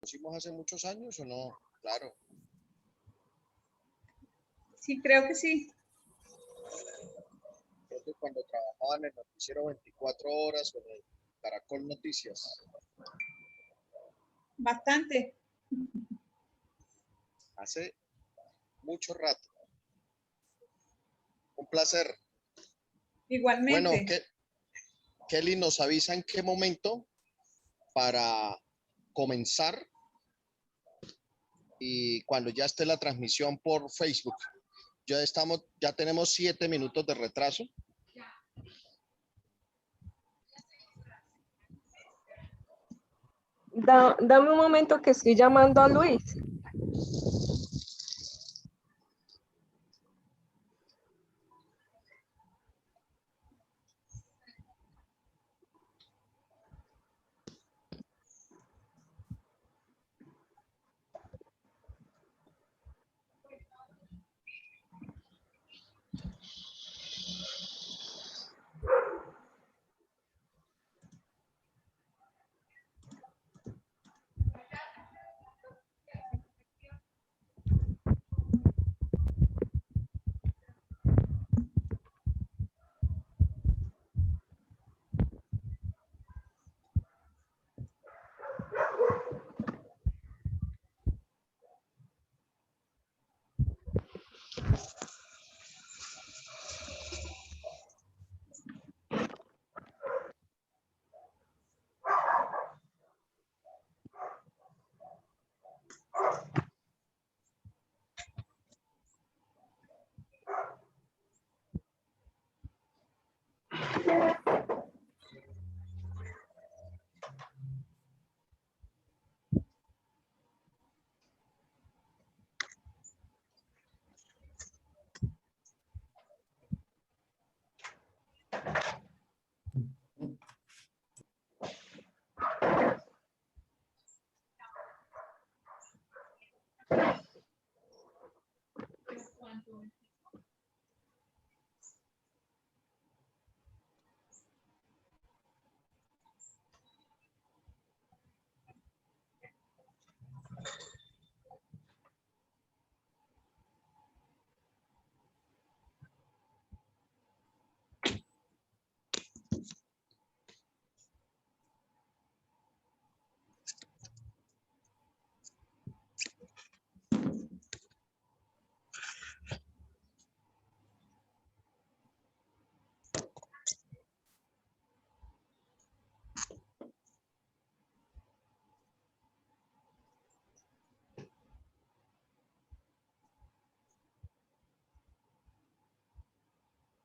¿Conocimos hace muchos años o no? Claro. Sí, creo que sí. Creo que cuando trabajaba en el noticiero 24 horas o en el Caracol Noticias. Bastante. Hace mucho rato. Un placer. Igualmente. Bueno, Kelly nos avisa en qué momento para comenzar y cuando ya esté la transmisión por Facebook. Ya tenemos 7 minutos de retraso. Dame un momento que estoy llamando a Luis.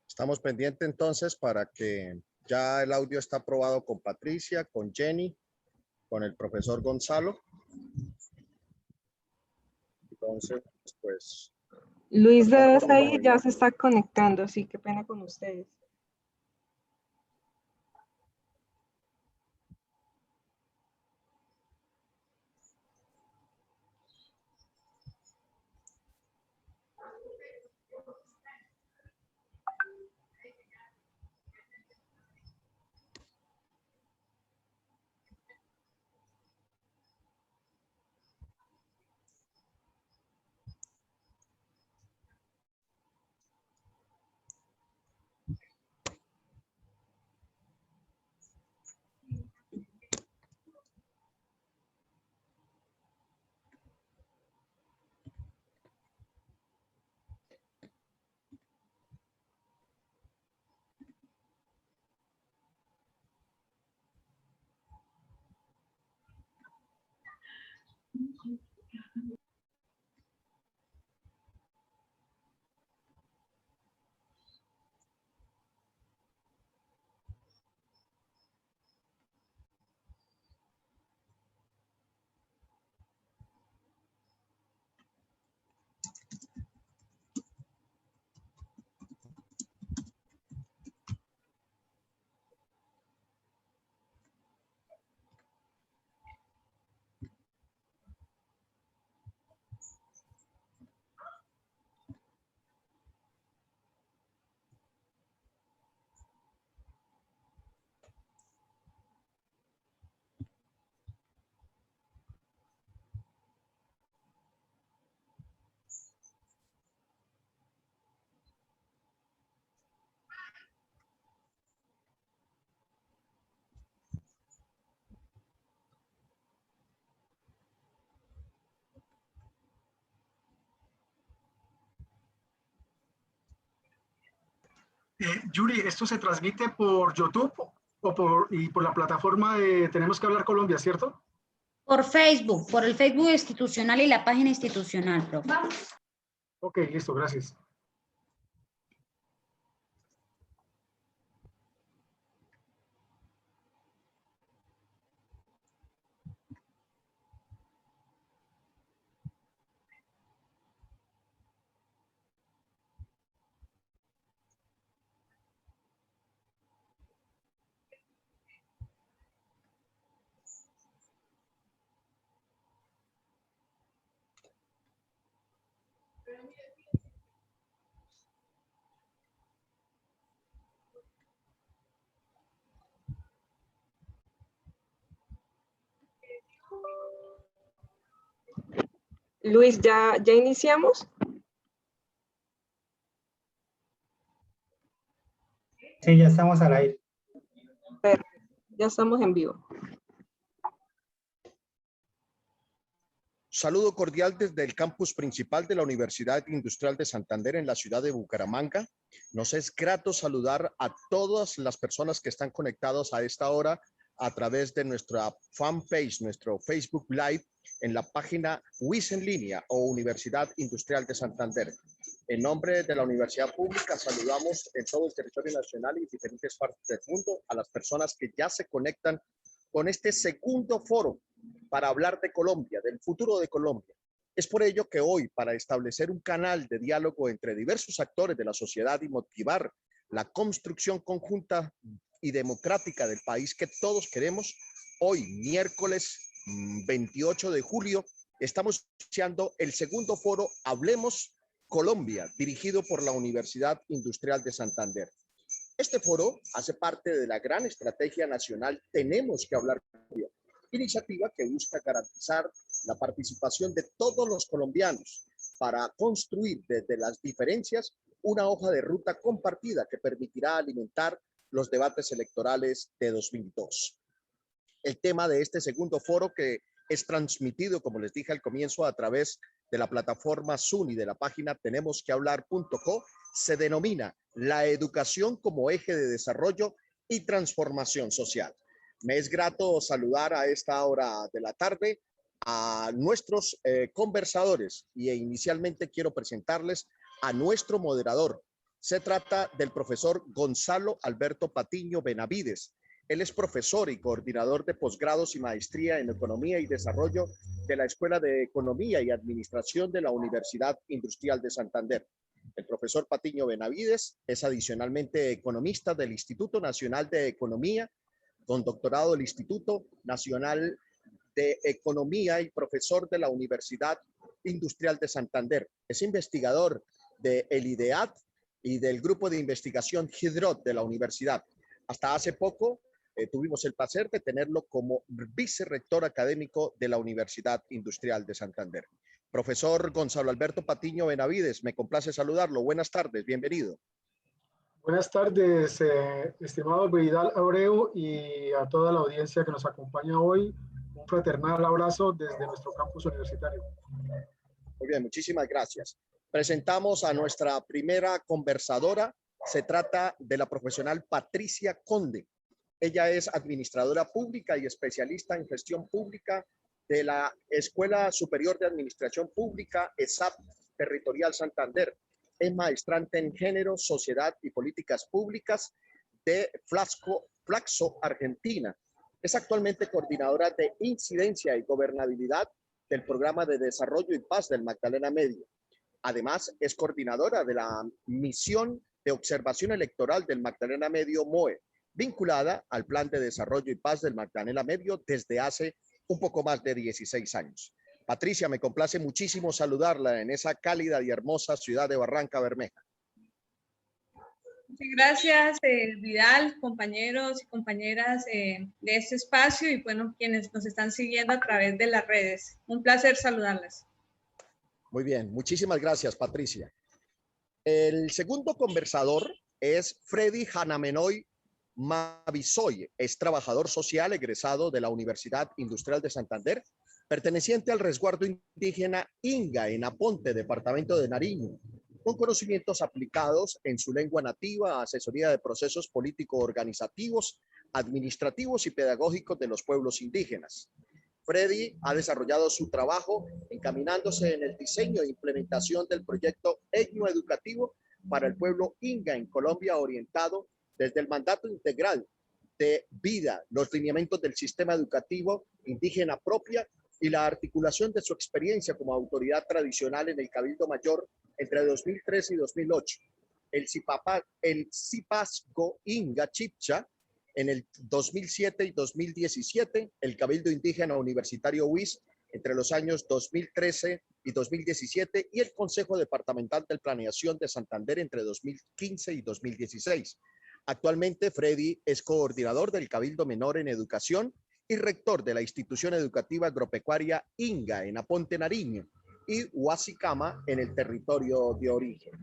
Estamos pendientes entonces para que ya el audio está aprobado con Patricia, con Jenny, con el profesor Gonzalo. Entonces, pues... Luis debe estar ahí, ya se está conectando, sí, qué pena con ustedes. Yuri, ¿esto se transmite por YouTube y por la plataforma de Tenemos que Hablar Colombia, cierto? Por Facebook, por el Facebook institucional y la página institucional, profe. Ok, listo, gracias. Luis, ¿ya iniciamos? Sí, ya estamos al aire. Perfecto, ya estamos en vivo. Saludo cordial desde el campus principal de la Universidad Industrial de Santander en la ciudad de Bucaramanga. Nos es grato saludar a todas las personas que están conectados a esta hora a través de nuestra fanpage, nuestro Facebook Live en la página WIS en línea o Universidad Industrial de Santander. En nombre de la Universidad Pública saludamos en todo el territorio nacional y diferentes partes del mundo a las personas que ya se conectan con este segundo foro para hablar de Colombia, del futuro de Colombia. Es por ello que hoy, para establecer un canal de diálogo entre diversos actores de la sociedad y motivar la construcción conjunta y democrática del país que todos queremos, hoy, miércoles 28 de julio, estamos iniciando el segundo foro Hablemos Colombia, dirigido por la Universidad Industrial de Santander. Este foro hace parte de la gran estrategia nacional Tenemos que Hablar Colombia, iniciativa que busca garantizar la participación de todos los colombianos para construir desde las diferencias una hoja de ruta compartida que permitirá alimentar los debates electorales de 2002. El tema de este segundo foro, que es transmitido, como les dije al comienzo, a través de la plataforma Zoom y de la página tenemosquehablar.co, se denomina la educación como eje de desarrollo y transformación social. Me es grato saludar a esta hora de la tarde a nuestros conversadores y inicialmente quiero presentarles a nuestro moderador. Se trata del profesor Gonzalo Alberto Patiño Benavides. Él es profesor y coordinador de posgrados y maestría en Economía y Desarrollo de la Escuela de Economía y Administración de la Universidad Industrial de Santander. El profesor Patiño Benavides es adicionalmente economista del Instituto Nacional de Economía, con doctorado del Instituto Nacional de Economía y profesor de la Universidad Industrial de Santander. Es investigador del IDEAD y del Grupo de Investigación HIDROT de la universidad. Hasta hace poco tuvimos el placer de tenerlo como vicerrector académico de la Universidad Industrial de Santander. Profesor Gonzalo Alberto Patiño Benavides, me complace saludarlo. Buenas tardes, bienvenido. Buenas tardes, estimado Vidal Abreu, y a toda la audiencia que nos acompaña hoy. Un fraternal abrazo desde nuestro campus universitario. Muy bien, muchísimas gracias. Presentamos a nuestra primera conversadora. Se trata de la profesional Patricia Conde. Ella es administradora pública y especialista en gestión pública de la Escuela Superior de Administración Pública, ESAP Territorial Santander. Es maestrante en Género, Sociedad y Políticas Públicas de Flaxo, Argentina. Es actualmente coordinadora de Incidencia y Gobernabilidad del Programa de Desarrollo y Paz del Magdalena Medio. Además, es coordinadora de la Misión de Observación Electoral del Magdalena Medio, MOE, vinculada al Plan de Desarrollo y Paz del Magdalena Medio desde hace un poco más de 16 años. Patricia, me complace muchísimo saludarla en esa cálida y hermosa ciudad de Barranca Bermeja. Muchas gracias, Vidal, compañeros y compañeras de este espacio y bueno, quienes nos están siguiendo a través de las redes. Un placer saludarlas. Muy bien, muchísimas gracias, Patricia. El segundo conversador es Freddy Hanamenoy Mavisoy. Es trabajador social egresado de la Universidad Industrial de Santander, perteneciente al resguardo indígena Inga en Aponte, departamento de Nariño. con conocimientos aplicados en su lengua nativa, asesoría de procesos político-organizativos, administrativos y pedagógicos de los pueblos indígenas. Freddy ha desarrollado su trabajo encaminándose en el diseño e implementación del proyecto etnoeducativo para el pueblo Inga en Colombia, orientado desde el mandato integral de vida, los lineamientos del sistema educativo indígena propia y la articulación de su experiencia como autoridad tradicional en el Cabildo Mayor entre 2013 y 2008. El Cipasgo Inga Chipcha en el 2007 y 2017, el Cabildo Indígena Universitario UIS entre los años 2013 y 2017 y el Consejo Departamental de Planeación de Santander entre 2015 y 2016. Actualmente, Freddy es coordinador del Cabildo Menor en Educación y rector de la institución educativa agropecuaria Inga en Aponte, Nariño, y Huasicama en el territorio de origen.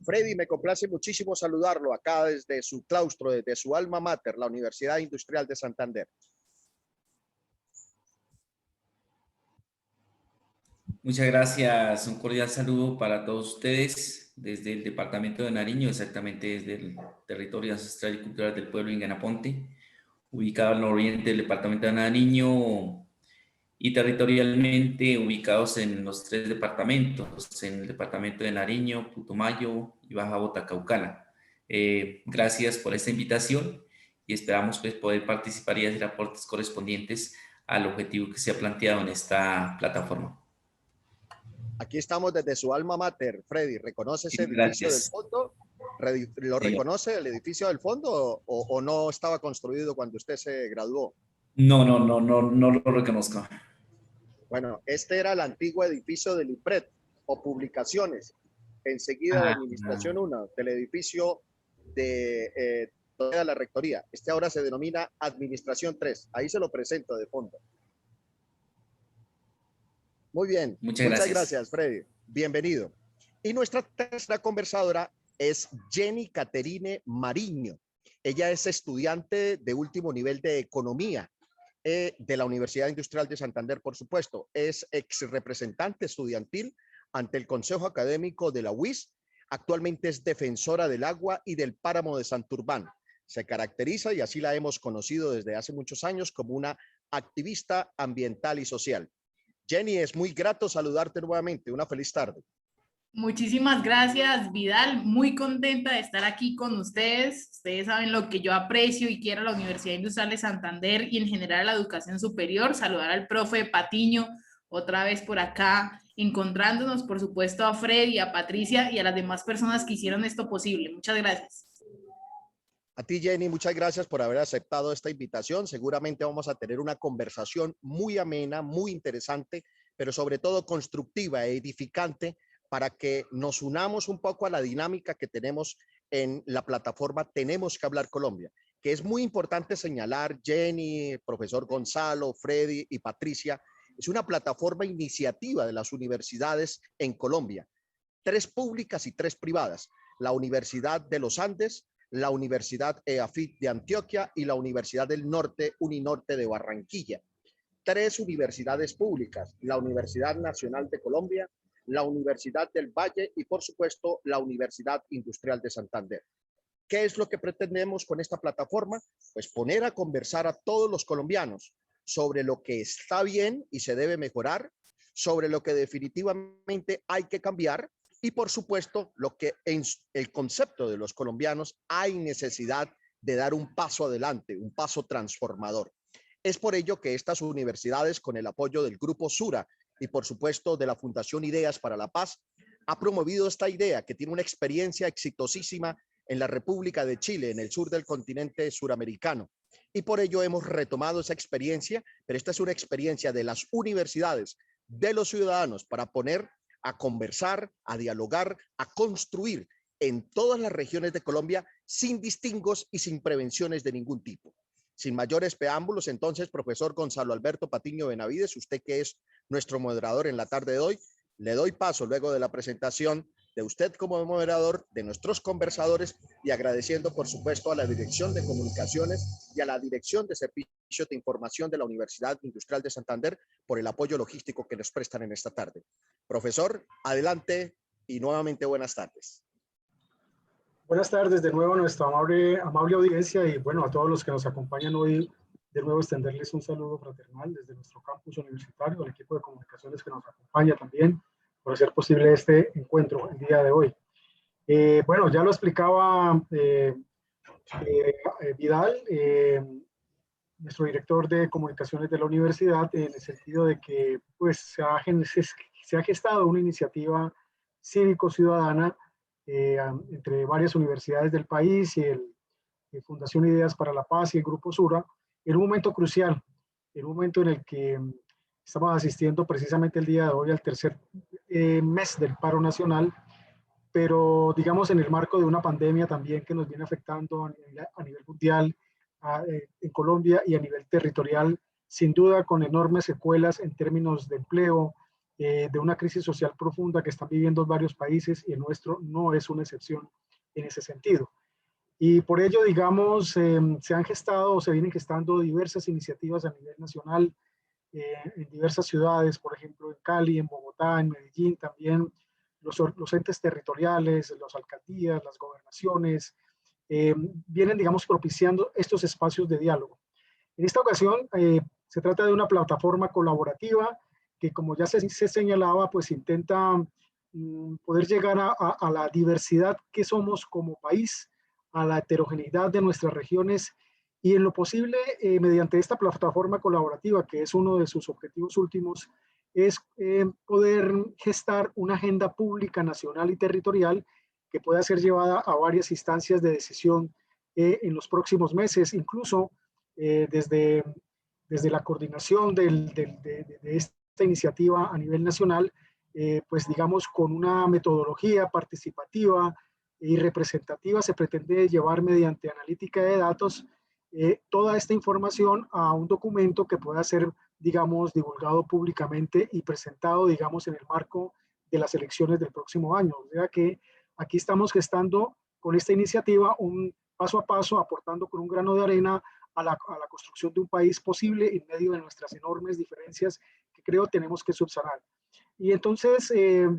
Freddy, me complace muchísimo saludarlo acá desde su claustro, desde su alma mater, la Universidad Industrial de Santander. Muchas gracias, un cordial saludo para todos ustedes desde el departamento de Nariño, exactamente desde el territorio ancestral y cultural del pueblo Inga en Aponte, ubicado al nororiente del departamento de Nariño y territorialmente ubicados en los 3 departamentos, en el departamento de Nariño, Putumayo y Baja Botacaukala. Gracias por esta invitación y esperamos pues, poder participar y hacer aportes correspondientes al objetivo que se ha planteado en esta plataforma. Aquí estamos desde su alma mater, Freddy. ¿Reconoce ese edificio del fondo? ¿Lo reconoce el edificio del fondo o no estaba construido cuando usted se graduó? No lo reconozco. Bueno, este era el antiguo edificio del IPRED o Publicaciones, enseguida de Administración 1, del edificio de la Rectoría. Este ahora se denomina Administración 3. Ahí se lo presento de fondo. Muy bien, muchas gracias, Freddy. Bienvenido. Y nuestra tercera conversadora es Jenny Caterine Mariño. Ella es estudiante de último nivel de Economía de la Universidad Industrial de Santander, por supuesto. Es ex representante estudiantil ante el Consejo Académico de la UIS. Actualmente es defensora del agua y del páramo de Santurbán. Se caracteriza, y así la hemos conocido desde hace muchos años, como una activista ambiental y social. Jenny, es muy grato saludarte nuevamente. Una feliz tarde. Muchísimas gracias, Vidal. Muy contenta de estar aquí con ustedes. Ustedes saben lo que yo aprecio y quiero a la Universidad Industrial de Santander y en general a la educación superior. Saludar al profe Patiño otra vez por acá, encontrándonos, por supuesto, a Freddy, a Patricia y a las demás personas que hicieron esto posible. Muchas gracias. A ti, Jenny, muchas gracias por haber aceptado esta invitación. Seguramente vamos a tener una conversación muy amena, muy interesante, pero sobre todo constructiva e edificante para que nos unamos un poco a la dinámica que tenemos en la plataforma Tenemos que Hablar Colombia, que es muy importante señalar, Jenny, profesor Gonzalo, Freddy y Patricia, es una plataforma iniciativa de las universidades en Colombia, 3 públicas y 3 privadas, la Universidad de los Andes, la Universidad EAFIT de Antioquia y la Universidad del Norte, Uninorte de Barranquilla. 3 universidades públicas, la Universidad Nacional de Colombia, la Universidad del Valle y, por supuesto, la Universidad Industrial de Santander. ¿Qué es lo que pretendemos con esta plataforma? Pues poner a conversar a todos los colombianos sobre lo que está bien y se debe mejorar, sobre lo que definitivamente hay que cambiar y, por supuesto, lo que en el concepto de los colombianos hay necesidad de dar un paso adelante, un paso transformador. Es por ello que estas universidades, con el apoyo del Grupo Sura y, por supuesto, de la Fundación Ideas para la Paz, ha promovido esta idea que tiene una experiencia exitosísima en la República de Chile, en el sur del continente suramericano. Y por ello hemos retomado esa experiencia, pero esta es una experiencia de las universidades, de los ciudadanos, para poner a conversar, a dialogar, a construir en todas las regiones de Colombia sin distingos y sin prevenciones de ningún tipo. Sin mayores preámbulos, entonces, profesor Gonzalo Alberto Patiño Benavides, usted que es nuestro moderador en la tarde de hoy, le doy paso luego de la presentación de usted como moderador, de nuestros conversadores y agradeciendo, por supuesto, a la Dirección de Comunicaciones y a la Dirección de Servicios de Información de la Universidad Industrial de Santander por el apoyo logístico que nos prestan en esta tarde. Profesor, adelante, y nuevamente buenas tardes. Buenas tardes de nuevo a nuestra amable audiencia y bueno, a todos los que nos acompañan hoy, de nuevo extenderles un saludo fraternal desde nuestro campus universitario, al equipo de comunicaciones que nos acompaña también por hacer posible este encuentro el día de hoy. Bueno, ya lo explicaba Vidal, nuestro director de comunicaciones de la universidad, en el sentido de que pues, se ha gestado una iniciativa cívico-ciudadana entre varias universidades del país y Fundación Ideas para la Paz y el Grupo Sura, en un momento crucial, en un momento en el que estamos asistiendo precisamente el día de hoy al tercer mes del paro nacional, pero digamos en el marco de una pandemia también que nos viene afectando a nivel mundial, en Colombia y a nivel territorial, sin duda con enormes secuelas en términos de empleo, de una crisis social profunda que están viviendo varios países y el nuestro no es una excepción en ese sentido. Y por ello, digamos, se han gestado o se vienen gestando diversas iniciativas a nivel nacional, en diversas ciudades, por ejemplo, en Cali, en Bogotá, en Medellín, también los entes territoriales, las alcaldías, las gobernaciones, vienen, digamos, propiciando estos espacios de diálogo. En esta ocasión, se trata de una plataforma colaborativa que, como ya se señalaba, pues intenta poder llegar a la diversidad que somos como país, a la heterogeneidad de nuestras regiones y en lo posible, mediante esta plataforma colaborativa, que es uno de sus objetivos últimos, es poder gestar una agenda pública nacional y territorial que pueda ser llevada a varias instancias de decisión en los próximos meses, incluso desde la coordinación de esta iniciativa a nivel nacional, pues digamos con una metodología participativa y representativa se pretende llevar mediante analítica de datos toda esta información a un documento que pueda ser, digamos, divulgado públicamente y presentado, digamos, en el marco de las elecciones del próximo año. O sea que aquí estamos gestando con esta iniciativa un paso a paso, aportando con un grano de arena a la construcción de un país posible en medio de nuestras enormes diferencias que creo tenemos que subsanar. Y entonces,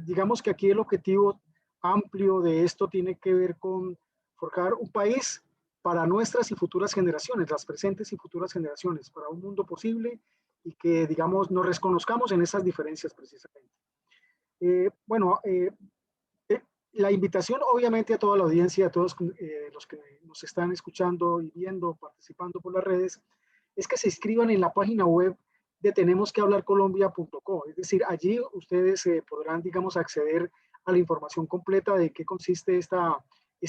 digamos que aquí el objetivo amplio de esto tiene que ver con forjar un país para nuestras y futuras generaciones, las presentes y futuras generaciones, para un mundo posible y que, digamos, nos reconozcamos en esas diferencias precisamente. La invitación obviamente a toda la audiencia, a todos los que nos están escuchando y viendo, participando por las redes, es que se inscriban en la página web de tenemosquehablarcolombia.co. Es decir, allí ustedes podrán, digamos, acceder a la información completa de qué consiste esta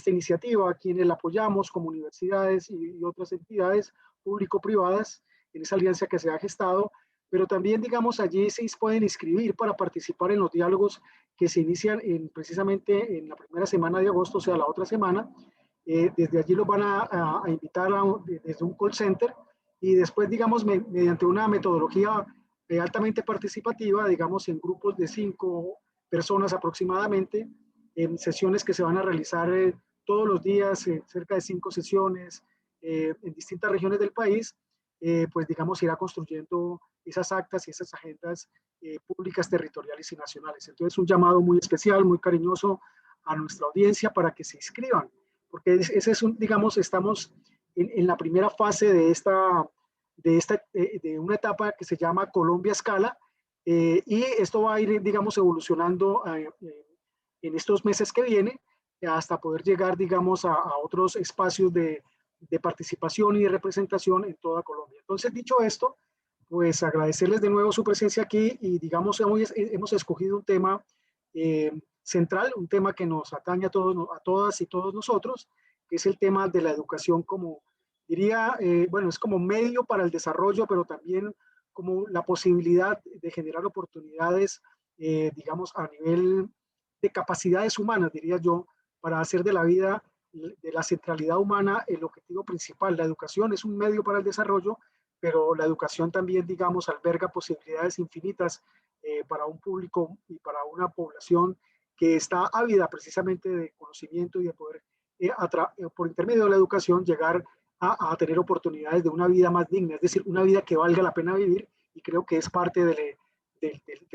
iniciativa, quienes la apoyamos como universidades y otras entidades público-privadas en esa alianza que se ha gestado, pero también, digamos, allí se pueden inscribir para participar en los diálogos que se inician precisamente en la primera semana de agosto, o sea, la otra semana. Desde allí los van a invitar desde un call center y después, digamos, mediante una metodología altamente participativa, digamos, en grupos de 5 personas aproximadamente, en sesiones que se van a realizar todos los días, cerca de 5 sesiones en distintas regiones del país, pues digamos irá construyendo esas actas y esas agendas públicas, territoriales y nacionales. Entonces un llamado muy especial, muy cariñoso a nuestra audiencia para que se inscriban, porque ese es digamos, estamos en la primera fase de una etapa que se llama Colombia Escala, y esto va a ir, digamos, evolucionando en estos meses que vienen hasta poder llegar, digamos, a otros espacios de participación y de representación en toda Colombia. Entonces, dicho esto, pues agradecerles de nuevo su presencia aquí y, digamos, hoy hemos escogido un tema central, un tema que nos atañe a todas y todos nosotros, que es el tema de la educación como, diría, bueno, es como medio para el desarrollo, pero también como la posibilidad de generar oportunidades, digamos, a nivel de capacidades humanas, diría yo, para hacer de la vida, de la centralidad humana, el objetivo principal. La educación es un medio para el desarrollo, pero la educación también, digamos, alberga posibilidades infinitas para un público y para una población que está ávida precisamente de conocimiento y de poder, por intermedio de la educación, llegar a tener oportunidades de una vida más digna, es decir, una vida que valga la pena vivir, y creo que es parte del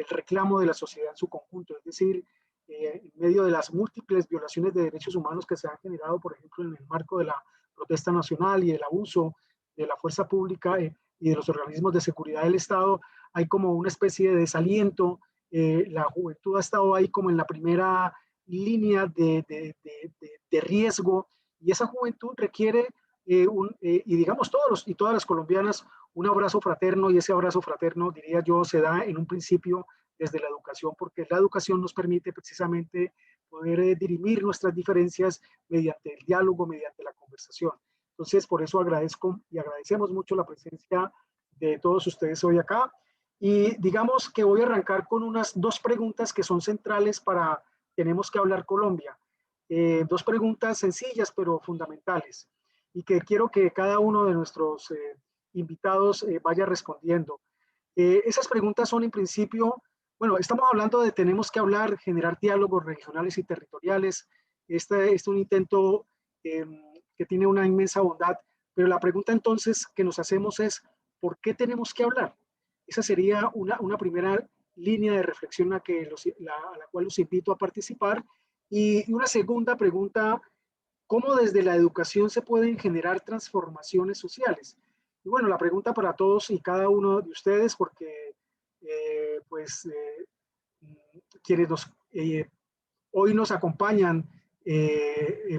reclamo de la sociedad en su conjunto. Es decir, en medio de las múltiples violaciones de derechos humanos que se han generado, por ejemplo, en el marco de la protesta nacional y el abuso de la fuerza pública y de los organismos de seguridad del Estado, hay como una especie de desaliento. La juventud ha estado ahí como en la primera línea de riesgo, y esa juventud requiere, y digamos todos y todas las colombianas, un abrazo fraterno, y ese abrazo fraterno, diría yo, se da en un principio desde la educación, porque la educación nos permite precisamente poder dirimir nuestras diferencias mediante el diálogo, mediante la conversación. Entonces, por eso agradezco y agradecemos mucho la presencia de todos ustedes hoy acá. Y digamos que voy a arrancar con unas 2 preguntas que son centrales para Tenemos que hablar Colombia. 2 preguntas sencillas pero fundamentales, y que quiero que cada uno de nuestros invitados vaya respondiendo. Esas preguntas son en principio, bueno, estamos hablando de tenemos que hablar, generar diálogos regionales y territoriales. Este es un intento que tiene una inmensa bondad, pero la pregunta entonces que nos hacemos es, ¿por qué tenemos que hablar? Esa sería una primera línea de reflexión a la cual los invito a participar. Y una segunda pregunta, ¿cómo desde la educación se pueden generar transformaciones sociales? Y bueno, la pregunta para todos y cada uno de ustedes, porque quienes hoy nos acompañan,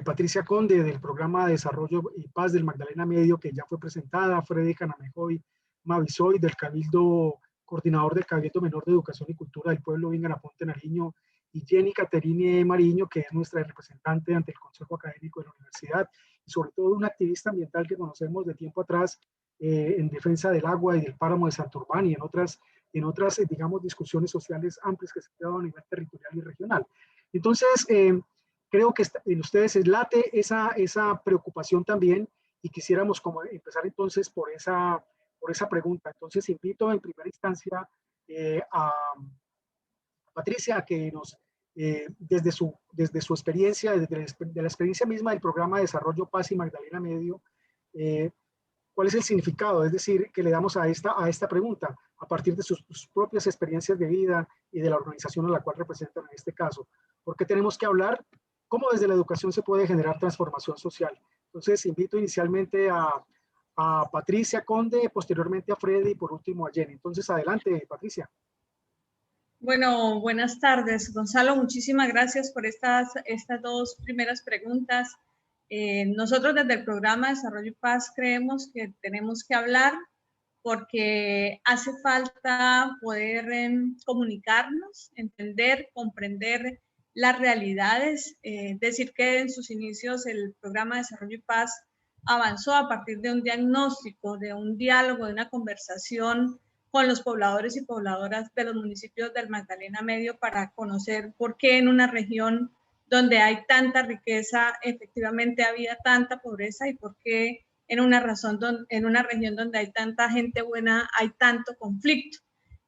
Patricia Conde del Programa de Desarrollo y Paz del Magdalena Medio, que ya fue presentada, Freddy Canamejoy Mavisoy del Cabildo, coordinador del Cabildo Menor de Educación y Cultura del Pueblo Inganaponte, Nariño, y Jenny Caterine Mariño, que es nuestra representante ante el Consejo Académico de la Universidad, y sobre todo una activista ambiental que conocemos de tiempo atrás en defensa del agua y del páramo de Santurbán, y en otras digamos, discusiones sociales amplias que se han dado a nivel territorial y regional. Entonces, creo que en ustedes se late esa preocupación también, y quisiéramos como empezar entonces por esa pregunta. Entonces, invito en primera instancia a Patricia a que nos, desde su experiencia, de la experiencia misma del Programa de Desarrollo Paz y Magdalena Medio, ¿cuál es el significado? Es decir, que le damos a esta pregunta a partir de sus propias experiencias de vida y de la organización a la cual representan en este caso. ¿Por qué tenemos que hablar? ¿Cómo desde la educación se puede generar transformación social? Entonces, invito inicialmente a Patricia Conde, posteriormente a Freddy y por último a Jenny. Entonces, adelante, Patricia. Bueno, buenas tardes, Gonzalo. Muchísimas gracias por estas 2 primeras preguntas. Nosotros desde el Programa de Desarrollo y Paz creemos que tenemos que hablar porque hace falta poder comunicarnos, entender, comprender las realidades. Decir que en sus inicios el Programa de Desarrollo y Paz avanzó a partir de un diagnóstico, de un diálogo, de una conversación con los pobladores y pobladoras de los municipios del Magdalena Medio para conocer por qué en una región donde hay tanta riqueza efectivamente había tanta pobreza, y por qué en una región donde hay tanta gente buena hay tanto conflicto.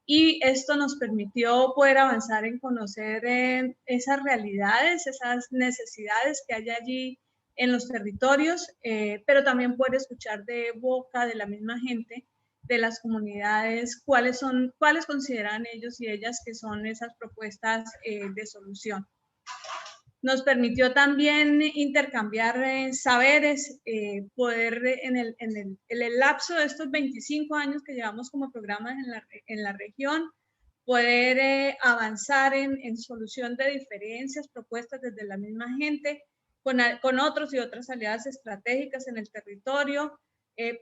Y esto nos permitió poder avanzar en conocer esas realidades, esas necesidades que hay allí en los territorios, pero también poder escuchar de boca de la misma gente, de las comunidades, cuáles consideran ellos y ellas que son esas propuestas de solución. Nos permitió también intercambiar saberes, poder en el lapso de estos 25 años que llevamos como programa en la región, poder avanzar en solución de diferencias propuestas desde la misma gente, con otros y otras aliadas estratégicas en el territorio.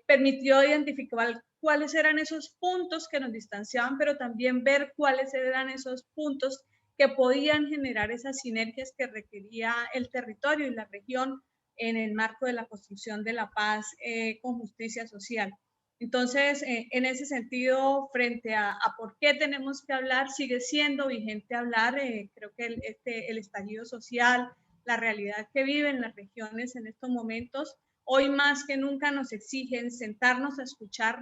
Permitió identificar cuáles eran esos puntos que nos distanciaban, pero también ver cuáles eran esos puntos que podían generar esas sinergias que requería el territorio y la región en el marco de la construcción de la paz con justicia social. Entonces, en ese sentido, frente a por qué tenemos que hablar, sigue siendo vigente hablar. Creo que el estallido social, la realidad que viven las regiones en estos momentos, hoy más que nunca nos exigen sentarnos a escuchar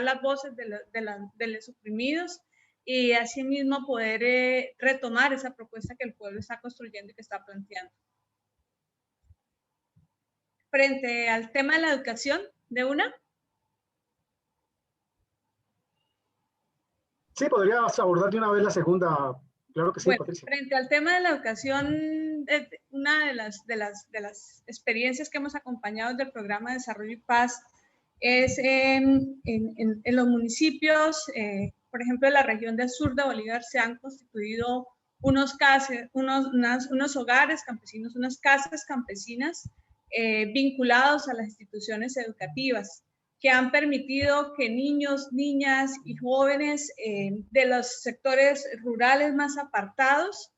las voces de los oprimidos, y asimismo poder retomar esa propuesta que el pueblo está construyendo y que está planteando. Frente al tema de la educación, ¿de una? Sí, podrías abordar de una vez la segunda, Claro que sí, Bueno, Patricia. frente al tema de la educación, una de las experiencias que hemos acompañado del programa de Desarrollo y Paz es en los municipios, por ejemplo, en la región del sur de Bolívar se han constituido unos hogares campesinos, unas casas campesinas vinculados a las instituciones educativas, que han permitido que niños, niñas y jóvenes de los sectores rurales más apartados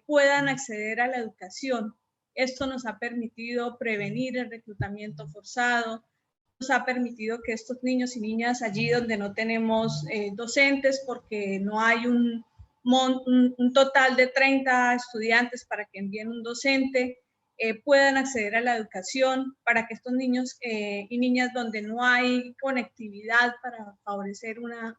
puedan acceder a la educación. Esto nos ha permitido prevenir el reclutamiento forzado, nos ha permitido que estos niños y niñas allí donde no tenemos docentes porque no hay un total de 30 estudiantes para que envíen un docente, puedan acceder a la educación, para que estos niños y niñas donde no hay conectividad para favorecer una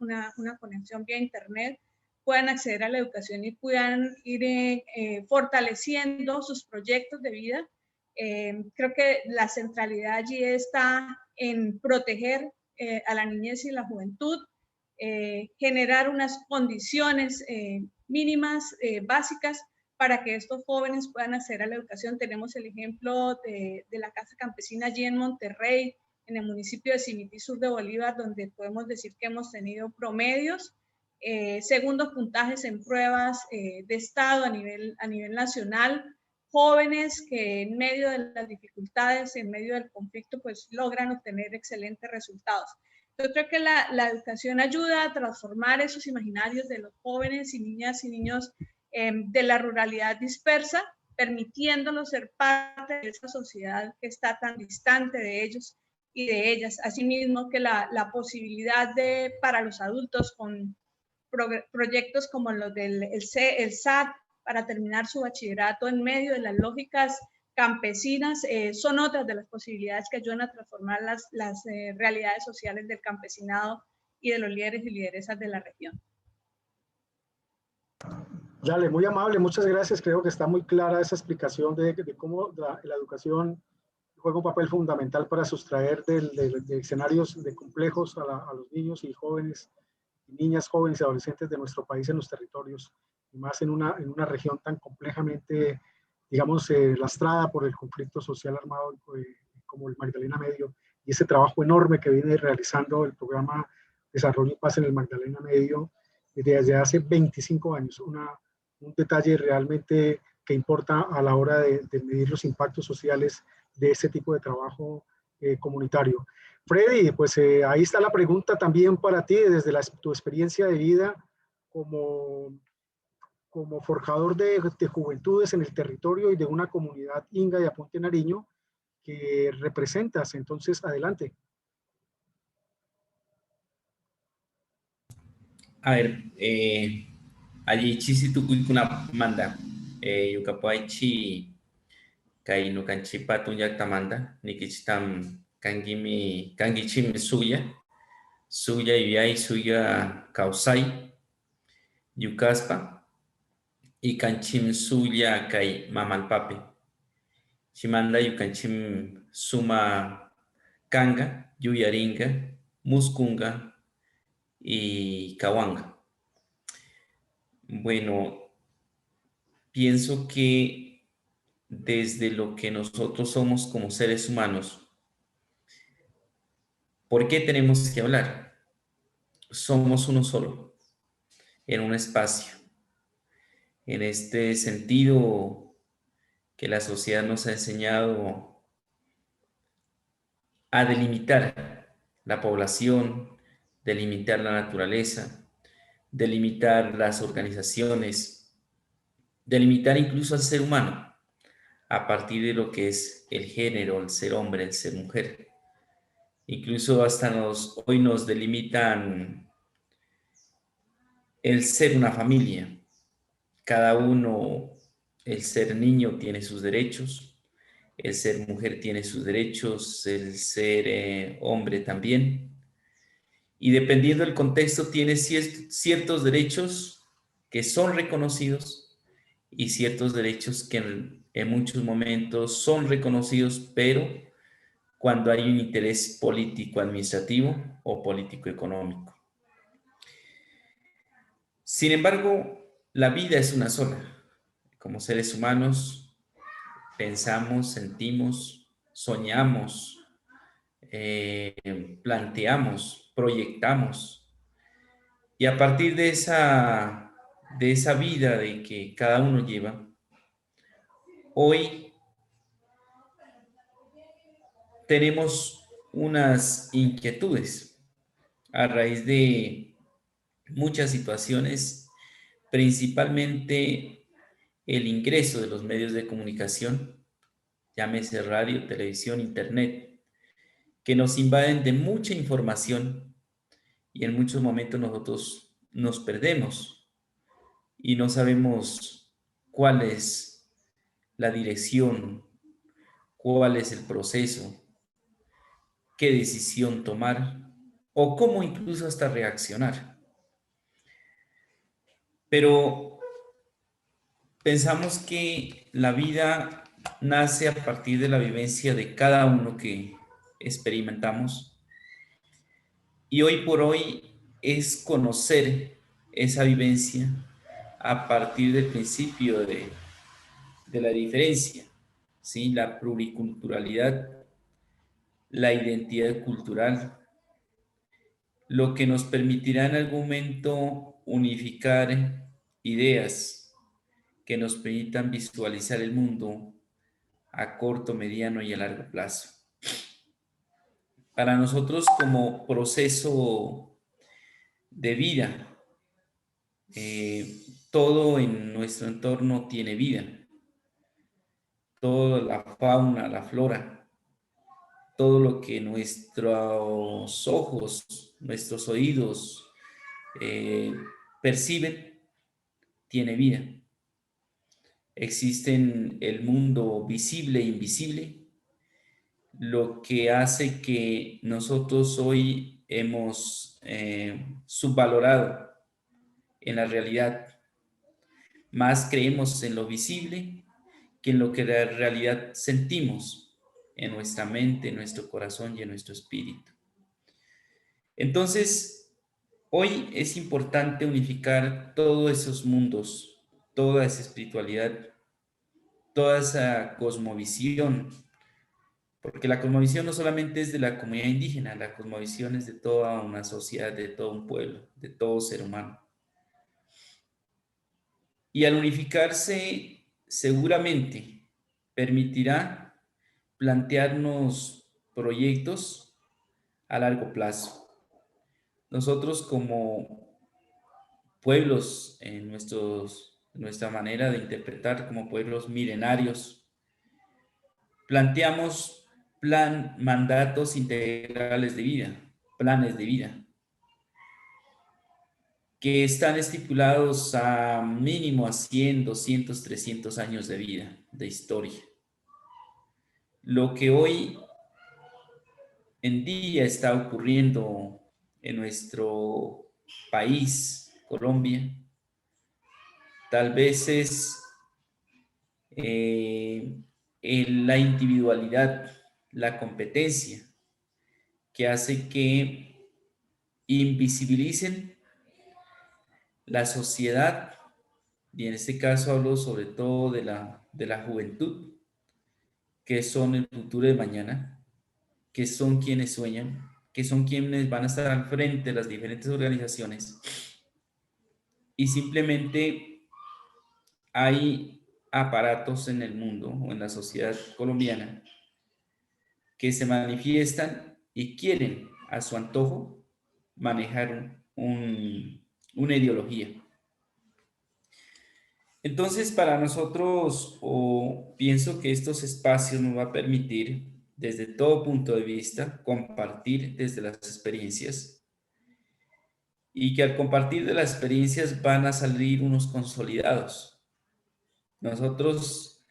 conexión vía internet, puedan acceder a la educación y puedan ir fortaleciendo sus proyectos de vida. Creo que la centralidad allí está en proteger a la niñez y la juventud, generar unas condiciones mínimas, básicas, para que estos jóvenes puedan acceder a la educación. Tenemos el ejemplo de la Casa Campesina allí en Monterrey, en el municipio de Simití, sur de Bolívar, donde podemos decir que hemos tenido promedios, segundos puntajes en pruebas de estado a nivel nacional, jóvenes que en medio de las dificultades, en medio del conflicto, pues logran obtener excelentes resultados. Yo creo que la educación ayuda a transformar esos imaginarios de los jóvenes y niñas y niños de la ruralidad dispersa, permitiéndolos ser parte de esa sociedad que está tan distante de ellos y de ellas. Asimismo, que la posibilidad para los adultos con proyectos como los del SAT para terminar su bachillerato en medio de las lógicas campesinas, son otras de las posibilidades que ayudan a transformar las realidades sociales del campesinado y de los líderes y lideresas de la región. Dale, muy amable, muchas gracias. Creo que está muy clara esa explicación de cómo la educación juega un papel fundamental para sustraer de escenarios de complejos a los niños y jóvenes, niñas, jóvenes y adolescentes de nuestro país en los territorios, y más en una región tan complejamente, digamos, lastrada por el conflicto social armado como el Magdalena Medio, y ese trabajo enorme que viene realizando el programa Desarrollo y Paz en el Magdalena Medio desde hace 25 años. Un detalle realmente que importa a la hora de medir los impactos sociales de este tipo de trabajo comunitario. Freddy, pues ahí está la pregunta también para ti, desde tu experiencia de vida como forjador de juventudes en el territorio y de una comunidad inga de Aponte Nariño que representas. Entonces, adelante. A ver, allí chisi tukuykuna manda, yukapuaychi kay nukanchipa tunyakta manda, nikichitam kangichimi suya yuyay, suya kausay, yukaspa, y kanchim suya kay mamalpapi. Chimanda yukanchim suma kanga, yuyaringa, muskunga y kawanga. Bueno, pienso que desde lo que nosotros somos como seres humanos, ¿por qué tenemos que hablar? Somos uno solo, en un espacio. En este sentido que la sociedad nos ha enseñado a delimitar la población, delimitar la naturaleza, delimitar las organizaciones, delimitar incluso al ser humano a partir de lo que es el género, el ser hombre, el ser mujer. Incluso hasta hoy nos delimitan el ser una familia. Cada uno, el ser niño tiene sus derechos, el ser mujer tiene sus derechos, el ser hombre también. Y dependiendo del contexto, tiene ciertos derechos que son reconocidos y ciertos derechos que en muchos momentos son reconocidos, pero cuando hay un interés político-administrativo o político-económico. Sin embargo, La vida es una sola. Como seres humanos, pensamos, sentimos, soñamos, planteamos, proyectamos. Y a partir de esa vida de que cada uno lleva, hoy tenemos unas inquietudes a raíz de muchas situaciones, principalmente el ingreso de los medios de comunicación, llámese radio, televisión, internet, que nos invaden de mucha información y en muchos momentos nosotros nos perdemos y no sabemos cuál es la dirección, cuál es el proceso, qué decisión tomar o cómo incluso hasta reaccionar. Pero pensamos que la vida nace a partir de la vivencia de cada uno que experimentamos y hoy por hoy es conocer esa vivencia a partir del principio de la diferencia, ¿sí? La pluriculturalidad, la identidad cultural, lo que nos permitirá en algún momento unificar ideas que nos permitan visualizar el mundo a corto, mediano y a largo plazo. Para nosotros como proceso de vida, todo en nuestro entorno tiene vida. Toda la fauna, la flora, todo lo que nuestros ojos, nuestros oídos perciben, tiene vida. Existen el mundo visible e invisible, lo que hace que nosotros hoy hemos subvalorado en la realidad. Más creemos en lo visible que en lo que en realidad sentimos en nuestra mente, en nuestro corazón y en nuestro espíritu. Entonces, hoy es importante unificar todos esos mundos, toda esa espiritualidad, toda esa cosmovisión, porque la cosmovisión no solamente es de la comunidad indígena, la cosmovisión es de toda una sociedad, de todo un pueblo, de todo ser humano. Y al unificarse, seguramente permitirá plantearnos proyectos a largo plazo. Nosotros como pueblos, en nuestra manera de interpretar como pueblos milenarios, planteamos mandatos integrales de vida, planes de vida, que están estipulados a mínimo a 100, 200, 300 años de vida, de historia. Lo que hoy en día está ocurriendo en nuestro país, Colombia, tal vez es en la individualidad, la competencia, que hace que invisibilicen la sociedad, y en este caso hablo sobre todo de la juventud, que son el futuro de mañana, que son quienes sueñan, que son quienes van a estar al frente de las diferentes organizaciones, y simplemente hay aparatos en el mundo o en la sociedad colombiana que se manifiestan y quieren a su antojo manejar una ideología. Entonces, para nosotros, pienso que estos espacios nos va a permitir, desde todo punto de vista, compartir desde las experiencias y que al compartir de las experiencias van a salir unos consolidados. Nosotros,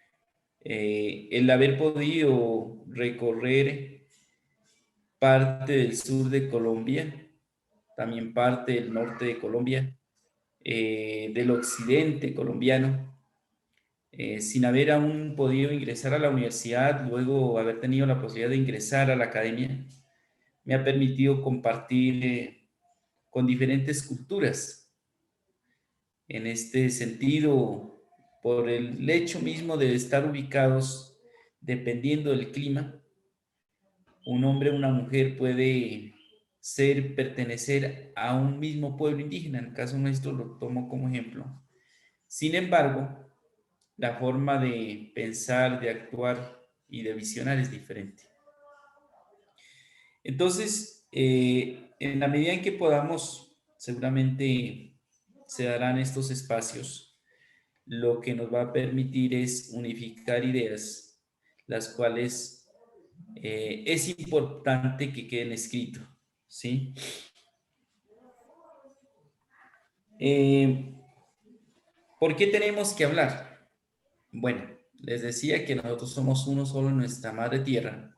el haber podido recorrer parte del sur de Colombia, también parte del norte de Colombia, del occidente colombiano, sin haber aún podido ingresar a la universidad, luego haber tenido la posibilidad de ingresar a la academia, me ha permitido compartir con diferentes culturas En este sentido, por el hecho mismo de estar ubicados dependiendo del clima, un hombre o una mujer puede pertenecer a un mismo pueblo indígena. En el caso nuestro lo tomo como ejemplo. Sin embargo, la forma de pensar, de actuar y de visionar es diferente. Entonces, en la medida en que podamos, seguramente se darán estos espacios, lo que nos va a permitir es unificar ideas, las cuales es importante que queden escritos, ¿sí? ¿Por qué tenemos que hablar? Bueno, les decía que nosotros somos uno solo en nuestra madre tierra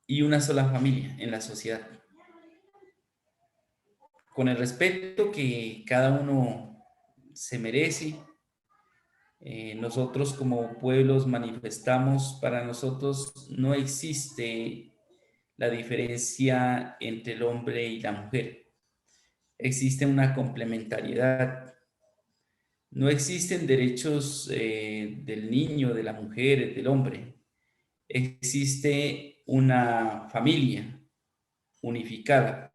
y una sola familia en la sociedad. Con el respeto que cada uno se merece, nosotros como pueblos manifestamos, para nosotros no existe la diferencia entre el hombre y la mujer. Existe una complementariedad. No existen derechos del niño, de la mujer, del hombre. Existe una familia unificada.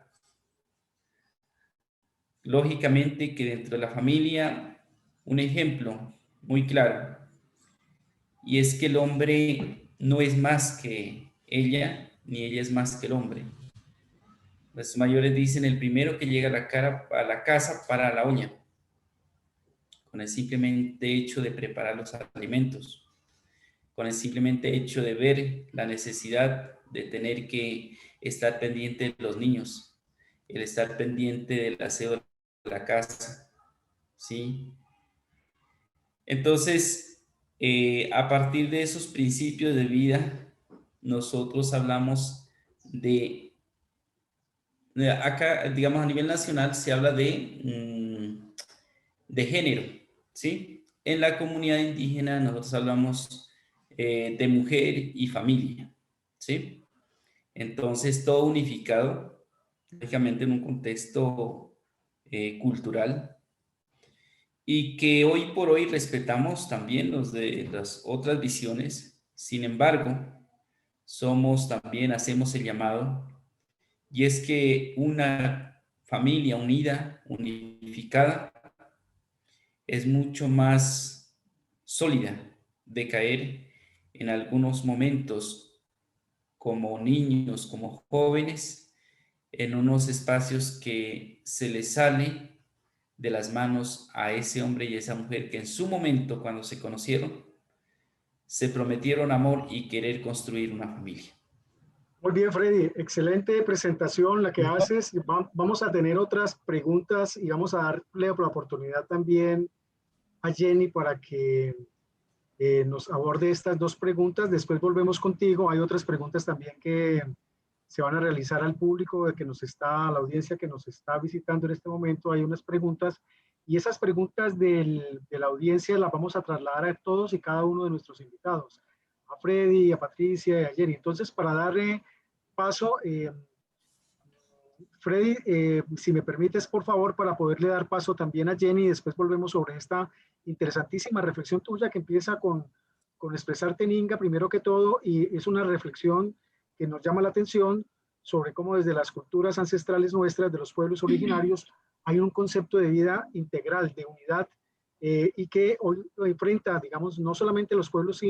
Lógicamente que dentro de la familia, un ejemplo muy claro, y es que el hombre no es más que ella, ni ella es más que el hombre. Los mayores dicen, el primero que llega a la casa para la olla, con el simplemente hecho de preparar los alimentos, con el simplemente hecho de ver la necesidad de tener que estar pendiente de los niños, el estar pendiente del aseo de la casa, ¿sí? Entonces, a partir de esos principios de vida, nosotros hablamos acá, digamos, a nivel nacional se habla de género, ¿sí? En la comunidad indígena nosotros hablamos de mujer y familia, ¿sí? Entonces, todo unificado, lógicamente en un contexto cultural, y que hoy por hoy respetamos también los de las otras visiones. Sin embargo, hacemos el llamado, y es que una familia unida, unificada, es mucho más sólida de caer en algunos momentos como niños, como jóvenes, en unos espacios que se les sale de las manos a ese hombre y esa mujer que en su momento, cuando se conocieron, se prometieron amor y querer construir una familia. Muy bien, Freddy, excelente presentación la que haces. Vamos a tener otras preguntas y vamos a darle la oportunidad también a Jenny para que nos aborde estas dos preguntas. Después volvemos contigo. Hay otras preguntas también que se van a realizar al público a la audiencia que nos está visitando en este momento. Hay unas preguntas y esas preguntas de la audiencia las vamos a trasladar a todos y cada uno de nuestros invitados, a Freddy, a Patricia y a Jenny. Entonces, para darle paso, Freddy, si me permites, por favor, para poderle dar paso también a Jenny, después volvemos sobre esta interesantísima reflexión tuya que empieza con expresar Teninga primero que todo, y es una reflexión que nos llama la atención sobre cómo desde las culturas ancestrales nuestras, de los pueblos originarios, hay un concepto de vida integral, de unidad, y que hoy enfrenta, digamos, no solamente los pueblos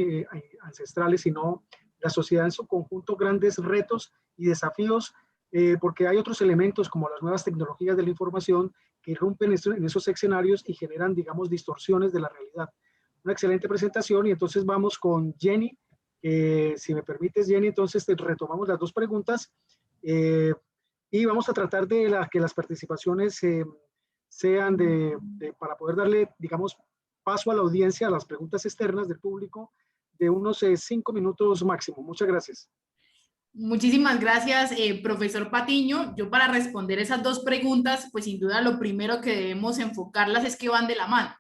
ancestrales, sino la sociedad en su conjunto, grandes retos y desafíos, porque hay otros elementos como las nuevas tecnologías de la información que irrumpen en esos escenarios y generan, digamos, distorsiones de la realidad. Una excelente presentación y entonces vamos con Jenny. Si me permites, Jenny, entonces retomamos las dos preguntas y vamos a tratar de que las participaciones sean para poder darle, digamos, paso a la audiencia, a las preguntas externas del público, de unos 5 minutos máximo. Muchas gracias. Muchísimas gracias, profesor Patiño. Yo para responder esas dos preguntas, pues sin duda lo primero que debemos enfocarlas es que van de la mano.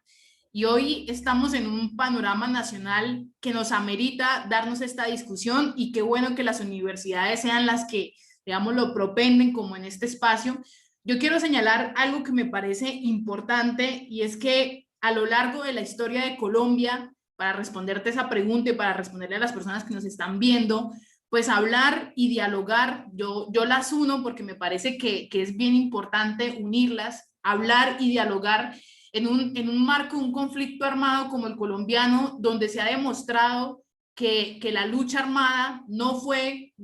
Y hoy estamos en un panorama nacional que nos amerita darnos esta discusión y qué bueno que las universidades sean las que, digamos, lo propenden como en este espacio, yo quiero señalar algo que me parece importante, y es que a lo largo de la historia de Colombia, para responderte esa pregunta y para responderle a las personas que nos están viendo, pues hablar y dialogar, yo las uno porque me parece que es bien importante unirlas, hablar y dialogar en un marco de un conflicto armado como el colombiano, donde se ha demostrado que la lucha armada no fue,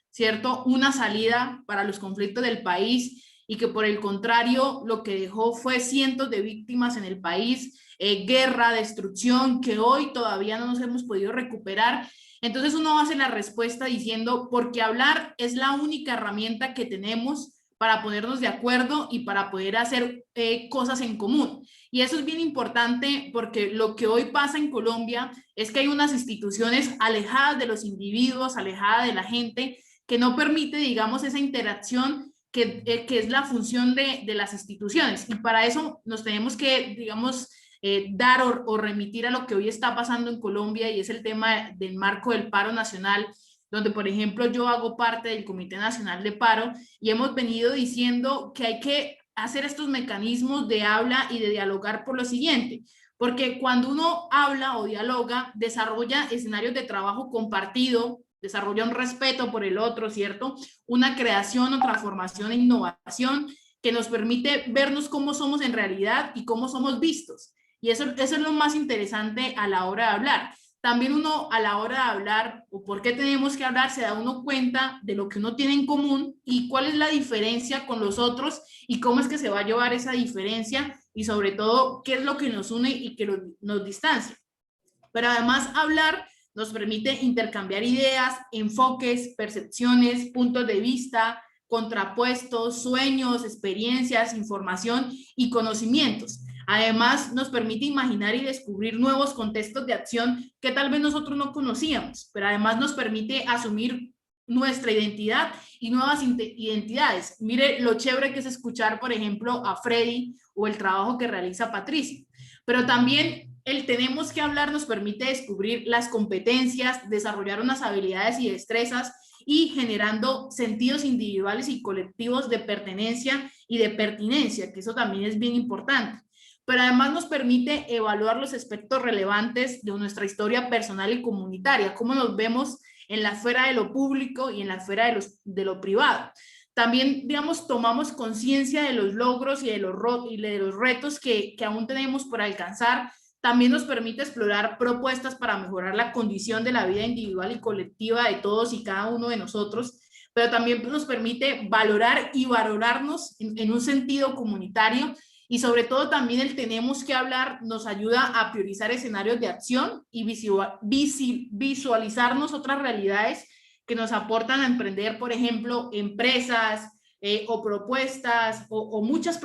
¿cierto?, una salida para los conflictos del país, y que por el contrario lo que dejó fue cientos de víctimas en el país, guerra, destrucción, que hoy todavía no nos hemos podido recuperar. Entonces uno hace la respuesta diciendo, porque hablar es la única herramienta que tenemos para ponernos de acuerdo y para poder hacer cosas en común. Y eso es bien importante, porque lo que hoy pasa en Colombia es que hay unas instituciones alejadas de los individuos, alejadas de la gente, que no permite, digamos, esa interacción que es la función de las instituciones. Y para eso nos tenemos que, digamos, dar o remitir a lo que hoy está pasando en Colombia, y es el tema del marco del paro nacional, donde, por ejemplo, yo hago parte del Comité Nacional de Paro, y hemos venido diciendo que hay que hacer estos mecanismos de habla y de dialogar por lo siguiente, porque cuando uno habla o dialoga, desarrolla escenarios de trabajo compartido, desarrolla un respeto por el otro, ¿cierto? Una creación o transformación e innovación que nos permite vernos cómo somos en realidad y cómo somos vistos. Y eso es lo más interesante a la hora de hablar. También uno, a la hora de hablar, o por qué tenemos que hablar, se da uno cuenta de lo que uno tiene en común y cuál es la diferencia con los otros y cómo es que se va a llevar esa diferencia, y sobre todo qué es lo que nos une y que nos distancia. Pero además hablar nos permite intercambiar ideas, enfoques, percepciones, puntos de vista, contrapuestos, sueños, experiencias, información y conocimientos. Además, nos permite imaginar y descubrir nuevos contextos de acción que tal vez nosotros no conocíamos, pero además nos permite asumir nuestra identidad y nuevas identidades. Mire lo chévere que es escuchar, por ejemplo, a Freddy, o el trabajo que realiza Patricia. Pero también el tenemos que hablar nos permite descubrir las competencias, desarrollar unas habilidades y destrezas, y generando sentidos individuales y colectivos de pertenencia y de pertinencia, que eso también es bien importante. Pero además nos permite evaluar los aspectos relevantes de nuestra historia personal y comunitaria, cómo nos vemos en la esfera de lo público y en la esfera de lo privado. También, digamos, tomamos conciencia de los logros y de los retos que aún tenemos por alcanzar. También nos permite explorar propuestas para mejorar la condición de la vida individual y colectiva de todos y cada uno de nosotros, pero también nos permite valorar y valorarnos en un sentido comunitario. Y sobre todo también el tenemos que hablar nos ayuda a priorizar escenarios de acción y visualizarnos otras realidades que nos aportan a emprender, por ejemplo, empresas o propuestas o muchas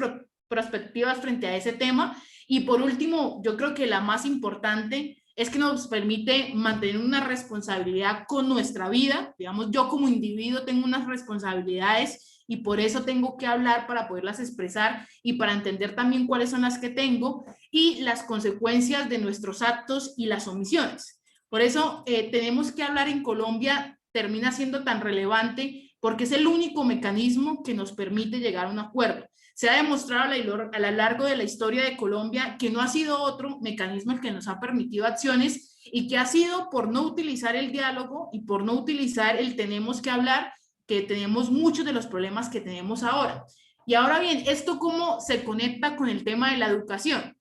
perspectivas frente a ese tema. Y por último, yo creo que la más importante es que nos permite mantener una responsabilidad con nuestra vida. Digamos, yo como individuo tengo unas responsabilidades y por eso tengo que hablar para poderlas expresar y para entender también cuáles son las que tengo y las consecuencias de nuestros actos y las omisiones. Por eso tenemos que hablar en Colombia termina siendo tan relevante porque es el único mecanismo que nos permite llegar a un acuerdo. Se ha demostrado a lo largo de la historia de Colombia que no ha sido otro mecanismo el que nos ha permitido acciones y que ha sido por no utilizar el diálogo y por no utilizar el tenemos que hablar, que tenemos muchos de los problemas que tenemos ahora. Y ahora bien, ¿esto cómo se conecta con el tema de la educación?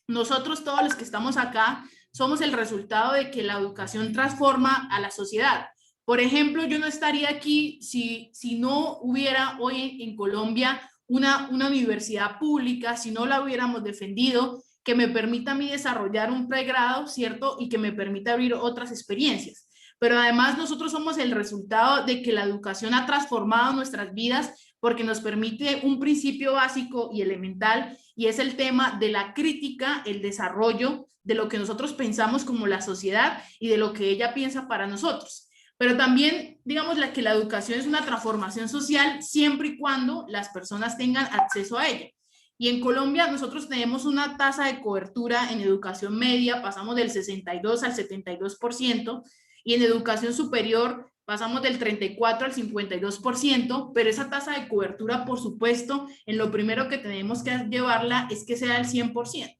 Nosotros todos los que estamos acá somos el resultado de que la educación transforma a la sociedad. Por ejemplo, yo no estaría aquí si no hubiera hoy en Colombia una universidad pública, si no la hubiéramos defendido, que me permita a mí desarrollar un pregrado, ¿cierto? Y que me permita abrir otras experiencias. Pero además nosotros somos el resultado de que la educación ha transformado nuestras vidas porque nos permite un principio básico y elemental, y es el tema de la crítica, el desarrollo de lo que nosotros pensamos como la sociedad y de lo que ella piensa para nosotros. Pero también, digamos, que la educación es una transformación social siempre y cuando las personas tengan acceso a ella. Y en Colombia nosotros tenemos una tasa de cobertura en educación media, pasamos del 62 al 72%, y en educación superior pasamos del 34 al 52%, pero esa tasa de cobertura, por supuesto, en lo primero que tenemos que llevarla es que sea el 100%.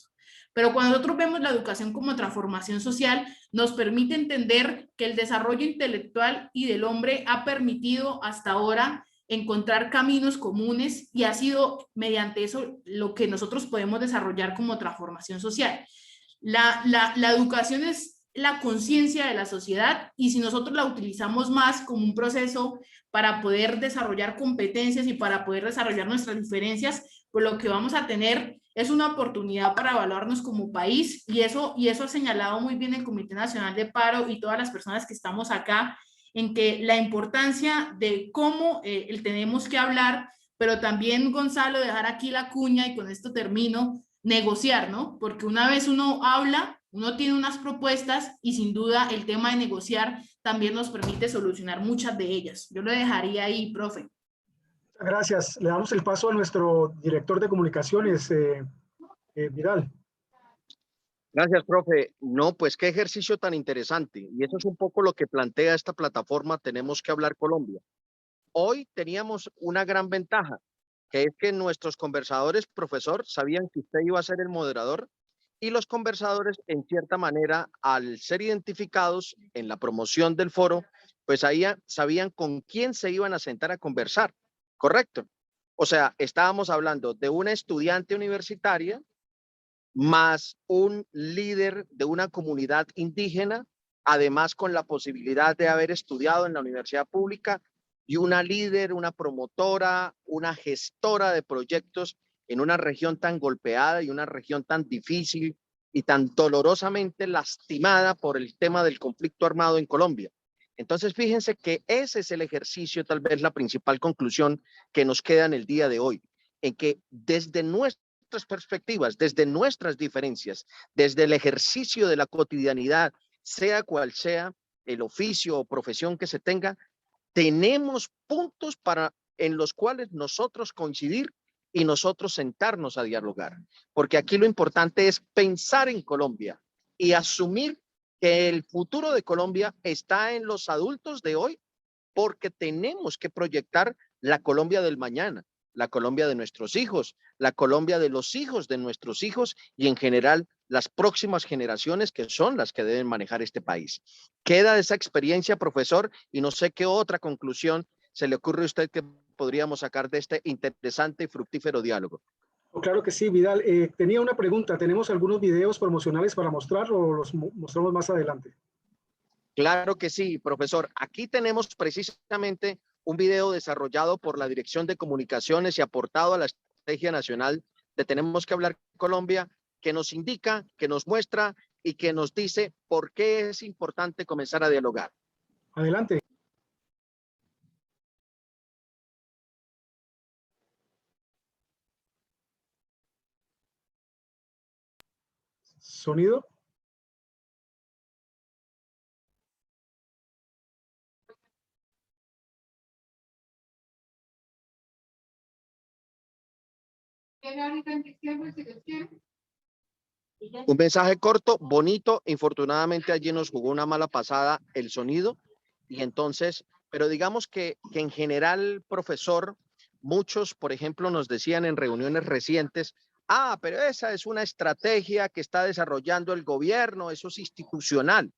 Pero cuando nosotros vemos la educación como transformación social, nos permite entender que el desarrollo intelectual y del hombre ha permitido hasta ahora encontrar caminos comunes y ha sido mediante eso lo que nosotros podemos desarrollar como transformación social. La educación es la conciencia de la sociedad y si nosotros la utilizamos más como un proceso para poder desarrollar competencias y para poder desarrollar nuestras diferencias, pues lo que vamos a tener es una oportunidad para evaluarnos como país y eso ha señalado muy bien el Comité Nacional de Paro y todas las personas que estamos acá en que la importancia de cómo tenemos que hablar, pero también, Gonzalo, dejar aquí la cuña y con esto termino, negociar, ¿no? Porque una vez uno habla, uno tiene unas propuestas y sin duda el tema de negociar también nos permite solucionar muchas de ellas. Yo lo dejaría ahí, profe. Gracias. Le damos el paso a nuestro director de comunicaciones, Vidal. Gracias, profe. No, pues qué ejercicio tan interesante. Y eso es un poco lo que plantea esta plataforma Tenemos que Hablar Colombia. Hoy teníamos una gran ventaja, que es que nuestros conversadores, profesor, sabían que usted iba a ser el moderador y los conversadores, en cierta manera, al ser identificados en la promoción del foro, pues ahí sabían con quién se iban a sentar a conversar, ¿correcto? O sea, estábamos hablando de una estudiante universitaria más un líder de una comunidad indígena, además con la posibilidad de haber estudiado en la universidad pública, y una líder, una promotora, una gestora de proyectos en una región tan golpeada y una región tan difícil y tan dolorosamente lastimada por el tema del conflicto armado en Colombia. Entonces, fíjense que ese es el ejercicio, tal vez la principal conclusión que nos queda en el día de hoy, en que desde nuestras perspectivas, desde nuestras diferencias, desde el ejercicio de la cotidianidad, sea cual sea el oficio o profesión que se tenga, tenemos puntos en los cuales nosotros coincidir y nosotros sentarnos a dialogar. Porque aquí lo importante es pensar en Colombia y asumir que el futuro de Colombia está en los adultos de hoy, porque tenemos que proyectar la Colombia del mañana, la Colombia de nuestros hijos, la Colombia de los hijos de nuestros hijos y en general las próximas generaciones que son las que deben manejar este país. Queda esa experiencia, profesor, y no sé qué otra conclusión se le ocurre a usted que podríamos sacar de este interesante y fructífero diálogo. Claro que sí, Vidal. Tenía una pregunta. ¿Tenemos algunos videos promocionales para mostrar o los mostramos más adelante? Claro que sí, profesor. Aquí tenemos precisamente un video desarrollado por la Dirección de Comunicaciones y aportado a la Estrategia Nacional de Tenemos que Hablar Colombia, que nos indica, que nos muestra y que nos dice por qué es importante comenzar a dialogar. Adelante. ¿Sonido? Un mensaje corto, bonito. Infortunadamente allí nos jugó una mala pasada el sonido. Y entonces, pero digamos que en general, profesor, muchos, por ejemplo, nos decían en reuniones recientes, pero esa es una estrategia que está desarrollando el gobierno, eso es institucional.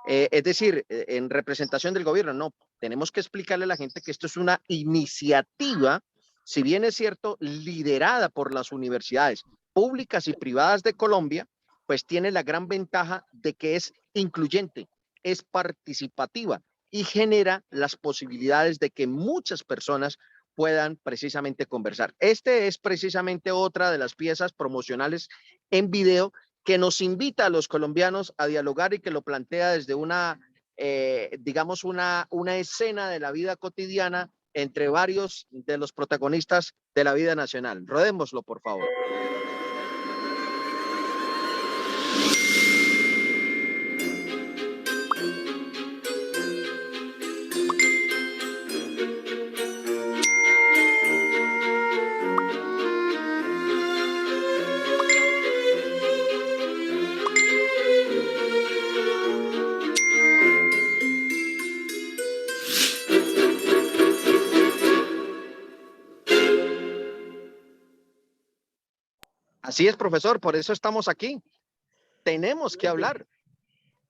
Es decir, en representación del gobierno, no. Tenemos que explicarle a la gente que esto es una iniciativa, si bien es cierto, liderada por las universidades públicas y privadas de Colombia, pues tiene la gran ventaja de que es incluyente, es participativa y genera las posibilidades de que muchas personas puedan precisamente conversar. Este es precisamente otra de las piezas promocionales en video que nos invita a los colombianos a dialogar y que lo plantea desde una, digamos, una escena de la vida cotidiana entre varios de los protagonistas de la vida nacional. Rodémoslo, por favor. Así es, profesor, por eso estamos aquí. Tenemos que hablar.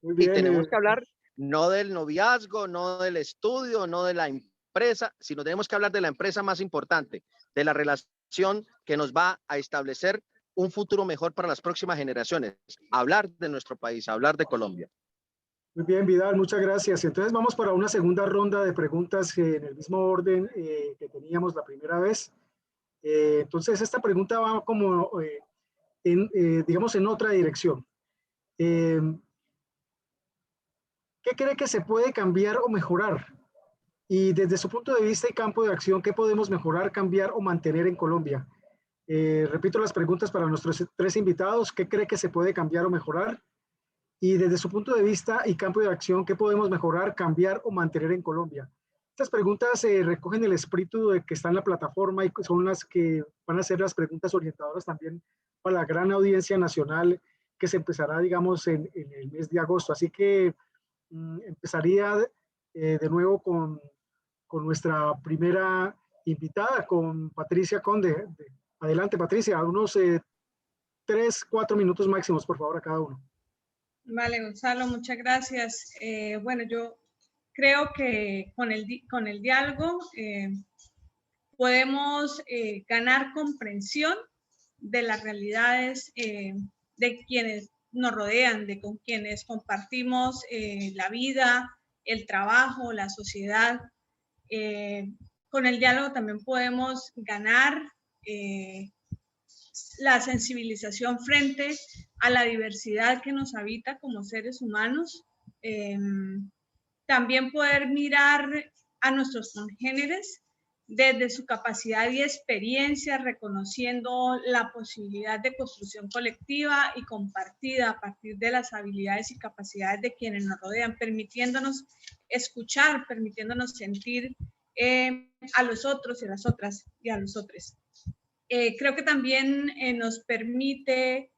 Muy bien, y tenemos que hablar no del noviazgo, no del estudio, no de la empresa, sino tenemos que hablar de la empresa más importante, de la relación que nos va a establecer un futuro mejor para las próximas generaciones. Hablar de nuestro país, hablar de Colombia. Muy bien, Vidal, muchas gracias. Entonces vamos para una segunda ronda de preguntas en el mismo orden que teníamos la primera vez. Entonces esta pregunta va como, digamos, en otra dirección. ¿Qué cree que se puede cambiar o mejorar? Y desde su punto de vista y campo de acción, ¿qué podemos mejorar, cambiar o mantener en Colombia? Repito las preguntas para nuestros 3 invitados. ¿Qué cree que se puede cambiar o mejorar? Y desde su punto de vista y campo de acción, ¿qué podemos mejorar, cambiar o mantener en Colombia? Estas preguntas recogen el espíritu de que está en la plataforma y son las que van a ser las preguntas orientadoras también para la gran audiencia nacional que se empezará, digamos, en el mes de agosto. Así que empezaría de nuevo con nuestra primera invitada, con Patricia Conde. Adelante, Patricia, unos 3-4 minutos máximos, por favor, a cada uno. Vale, Gonzalo, muchas gracias. Bueno, yo creo que con el diálogo podemos ganar comprensión de las realidades de quienes nos rodean, de con quienes compartimos la vida, el trabajo, la sociedad. Con el diálogo también podemos ganar la sensibilización frente a la diversidad que nos habita como seres humanos. También poder mirar a nuestros congéneres desde su capacidad y experiencia, reconociendo la posibilidad de construcción colectiva y compartida a partir de las habilidades y capacidades de quienes nos rodean, permitiéndonos escuchar, permitiéndonos sentir a los otros y a las otras y a los otros. Creo que también nos permite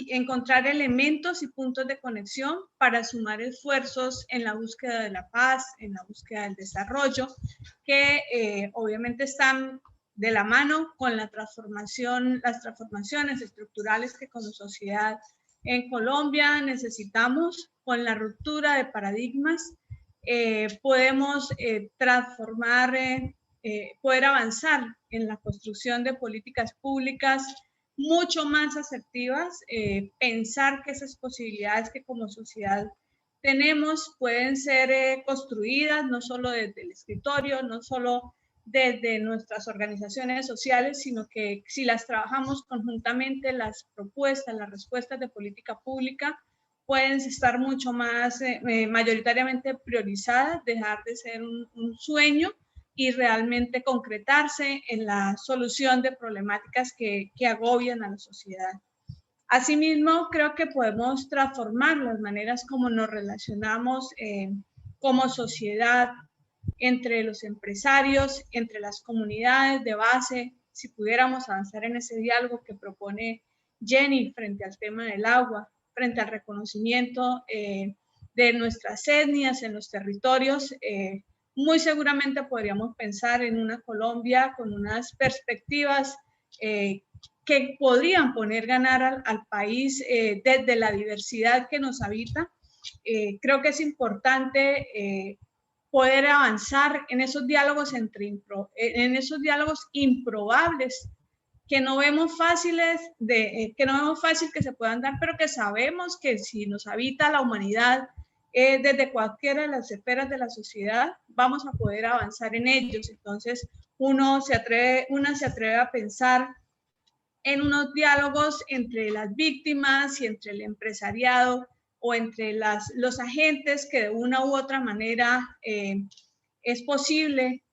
encontrar elementos y puntos de conexión para sumar esfuerzos en la búsqueda de la paz, en la búsqueda del desarrollo, que obviamente están de la mano con las transformaciones estructurales que como sociedad en Colombia necesitamos. Con la ruptura de paradigmas podemos transformar, poder avanzar en la construcción de políticas públicas mucho más asertivas, pensar que esas posibilidades que como sociedad tenemos pueden ser construidas no solo desde el escritorio, no solo desde nuestras organizaciones sociales, sino que si las trabajamos conjuntamente, las propuestas, las respuestas de política pública pueden estar mucho más mayoritariamente priorizadas, dejar de ser un sueño y realmente concretarse en la solución de problemáticas que agobian a la sociedad. Asimismo, creo que podemos transformar las maneras como nos relacionamos como sociedad entre los empresarios, entre las comunidades de base, si pudiéramos avanzar en ese diálogo que propone Jenny frente al tema del agua, frente al reconocimiento de nuestras etnias en los territorios, muy seguramente podríamos pensar en una Colombia con unas perspectivas que podrían poner ganar al país desde la diversidad que nos habita. Creo que es importante poder avanzar en esos diálogos en esos diálogos improbables que no vemos fáciles que no vemos fácil que se puedan dar, pero que sabemos que si nos habita la humanidad desde cualquiera de las esferas de la sociedad, vamos a poder avanzar en ellos. Entonces, una se atreve a pensar en unos diálogos entre las víctimas y entre el empresariado o entre los agentes que de una u otra manera es posible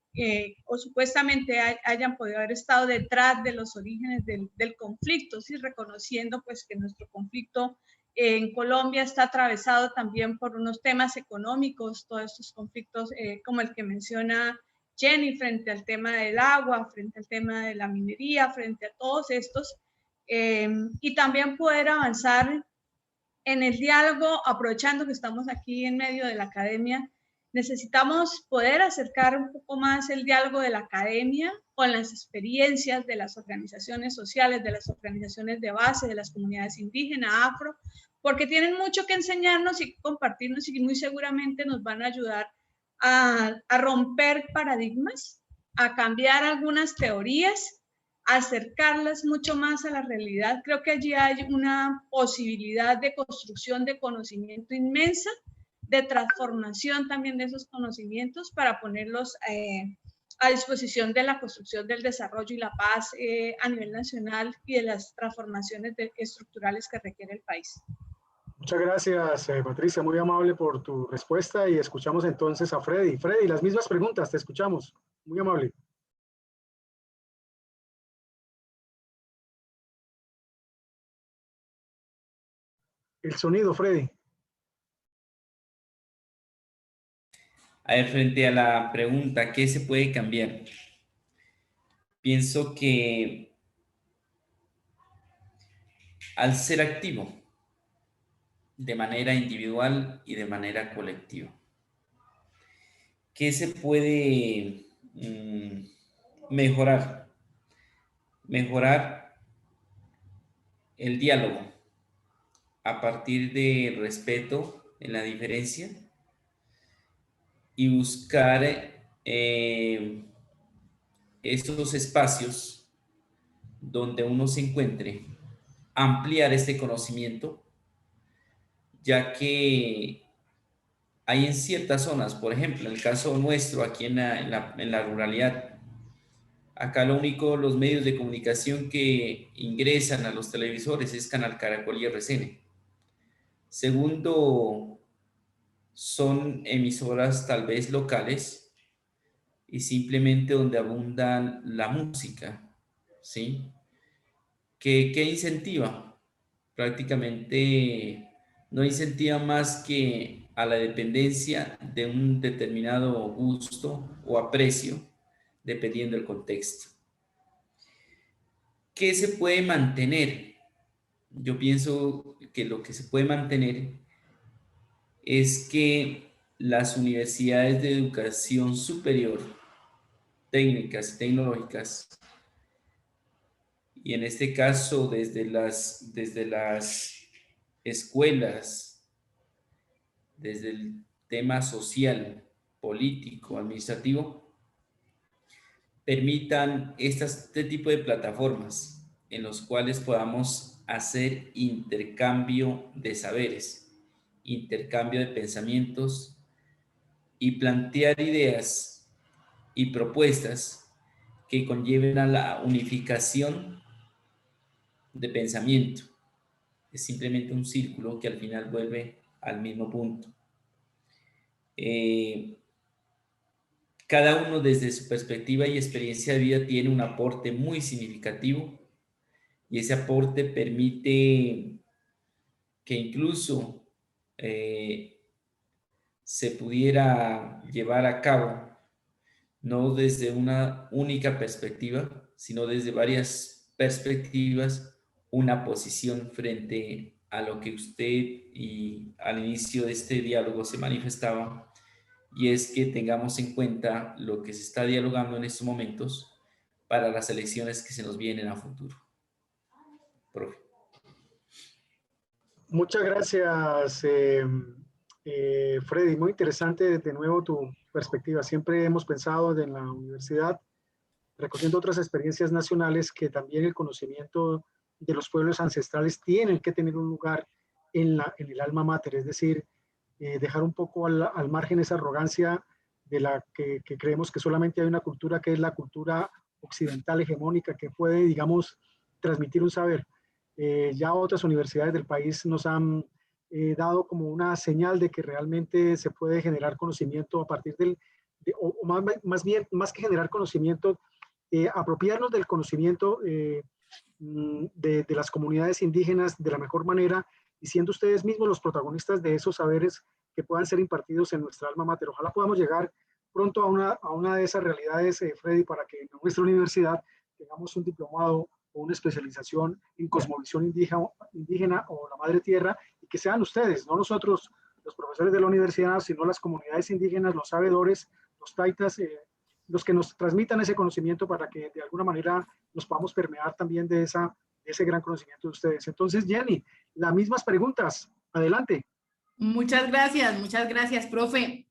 o supuestamente hayan podido haber estado detrás de los orígenes del conflicto, ¿sí? Reconociendo pues que nuestro conflicto en Colombia está atravesado también por unos temas económicos, todos estos conflictos como el que menciona Jenny, frente al tema del agua, frente al tema de la minería, frente a todos estos, y también poder avanzar en el diálogo, aprovechando que estamos aquí en medio de la academia, Necesitamos poder acercar un poco más el diálogo de la academia con las experiencias de las organizaciones sociales, de las organizaciones de base, de las comunidades indígenas, afro, porque tienen mucho que enseñarnos y compartirnos y muy seguramente nos van a ayudar a romper paradigmas, a cambiar algunas teorías, a acercarlas mucho más a la realidad. Creo que allí hay una posibilidad de construcción de conocimiento inmensa, de transformación también de esos conocimientos para ponerlos a disposición de la construcción del desarrollo y la paz a nivel nacional y de las transformaciones estructurales que requiere el país. Muchas gracias, Patricia, muy amable por tu respuesta y escuchamos entonces a Freddy. Freddy, las mismas preguntas, te escuchamos. Muy amable. El sonido, Freddy. A ver, frente a la pregunta, ¿qué se puede cambiar? Pienso que al ser activo de manera individual y de manera colectiva, ¿qué se puede mejorar? Mejorar el diálogo a partir de respeto en la diferencia y buscar esos espacios donde uno se encuentre, ampliar este conocimiento, ya que hay en ciertas zonas, por ejemplo, en el caso nuestro, aquí en la ruralidad, acá lo único, los medios de comunicación que ingresan a los televisores es Canal Caracol y RCN. Segundo, son emisoras tal vez locales y simplemente donde abunda la música, ¿sí? ¿Qué incentiva? Prácticamente no incentiva más que a la dependencia de un determinado gusto o aprecio, dependiendo del contexto. ¿Qué se puede mantener? Yo pienso que lo que se puede mantener es que las universidades de educación superior, técnicas y tecnológicas, y en este caso desde las escuelas, desde el tema social, político, administrativo, permitan este tipo de plataformas en los cuales podamos hacer intercambio de saberes, intercambio de pensamientos y plantear ideas y propuestas que conlleven a la unificación de pensamiento. Es simplemente un círculo que al final vuelve al mismo punto. Cada uno desde su perspectiva y experiencia de vida tiene un aporte muy significativo y ese aporte permite que incluso se pudiera llevar a cabo no desde una única perspectiva, sino desde varias perspectivas, una posición frente a lo que usted y al inicio de este diálogo se manifestaba, y es que tengamos en cuenta lo que se está dialogando en estos momentos para las elecciones que se nos vienen a futuro. Profe. Muchas gracias, Freddy. Muy interesante de nuevo tu perspectiva. Siempre hemos pensado en la universidad, recogiendo otras experiencias nacionales, que también el conocimiento de los pueblos ancestrales tienen que tener un lugar en el alma mater, es decir, dejar un poco al margen esa arrogancia de la que creemos que solamente hay una cultura, que es la cultura occidental hegemónica, que puede, digamos, transmitir un saber. Ya otras universidades del país nos han dado como una señal de que realmente se puede generar conocimiento a partir más bien, más que generar conocimiento, apropiarnos del conocimiento de las comunidades indígenas de la mejor manera, y siendo ustedes mismos los protagonistas de esos saberes que puedan ser impartidos en nuestra alma mater. Ojalá podamos llegar pronto a una de esas realidades, Freddy, para que en nuestra universidad tengamos un diplomado o una especialización en cosmovisión indígena o la madre tierra, y que sean ustedes, no nosotros los profesores de la universidad, sino las comunidades indígenas, los sabedores, los taitas, los que nos transmitan ese conocimiento para que de alguna manera nos podamos permear también de ese gran conocimiento de ustedes. Entonces, Jenny, las mismas preguntas. Adelante. Muchas gracias, profe.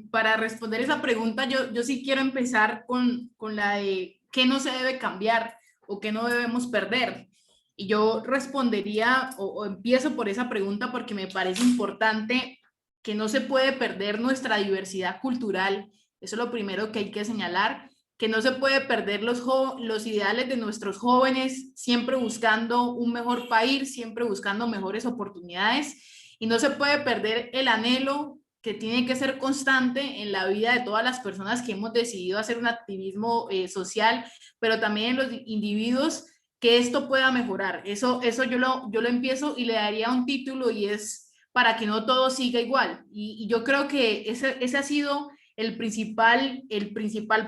Para responder esa pregunta, yo sí quiero empezar con la de qué no se debe cambiar o qué no debemos perder. Y yo respondería o empiezo por esa pregunta porque me parece importante que no se puede perder nuestra diversidad cultural. Eso es lo primero que hay que señalar, que no se puede perder los ideales de nuestros jóvenes, siempre buscando un mejor país, siempre buscando mejores oportunidades. Y no se puede perder el anhelo que tiene que ser constante en la vida de todas las personas que hemos decidido hacer un activismo social, pero también en los individuos, que esto pueda mejorar. Eso yo lo empiezo y le daría un título y es para que no todo siga igual. Y yo creo que ese ha sido el principal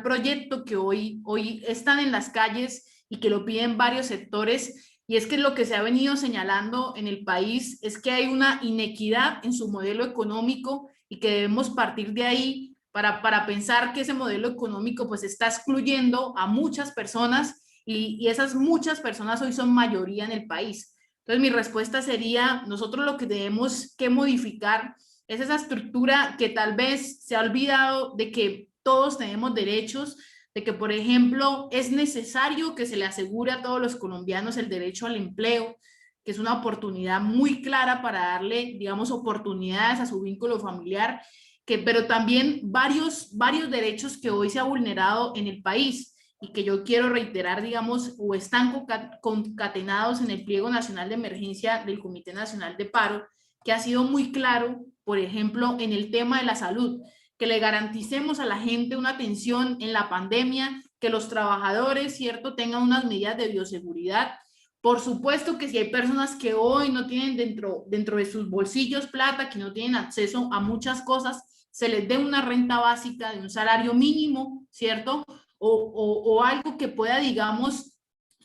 proyecto que hoy están en las calles y que lo piden varios sectores. Y es que lo que se ha venido señalando en el país es que hay una inequidad en su modelo económico y que debemos partir de ahí para pensar que ese modelo económico pues está excluyendo a muchas personas y esas muchas personas hoy son mayoría en el país. Entonces mi respuesta sería, nosotros lo que tenemos que modificar es esa estructura que tal vez se ha olvidado de que todos tenemos derechos, de que, por ejemplo, es necesario que se le asegure a todos los colombianos el derecho al empleo, que es una oportunidad muy clara para darle, digamos, oportunidades a su vínculo familiar, pero también varios derechos que hoy se ha vulnerado en el país y que yo quiero reiterar, digamos, o están concatenados en el Pliego Nacional de Emergencia del Comité Nacional de Paro, que ha sido muy claro, por ejemplo, en el tema de la salud, que le garanticemos a la gente una atención en la pandemia, que los trabajadores, ¿cierto?, tengan unas medidas de bioseguridad. Por supuesto que si hay personas que hoy no tienen dentro de sus bolsillos plata, que no tienen acceso a muchas cosas, se les dé una renta básica de un salario mínimo, ¿cierto?, o algo que pueda, digamos,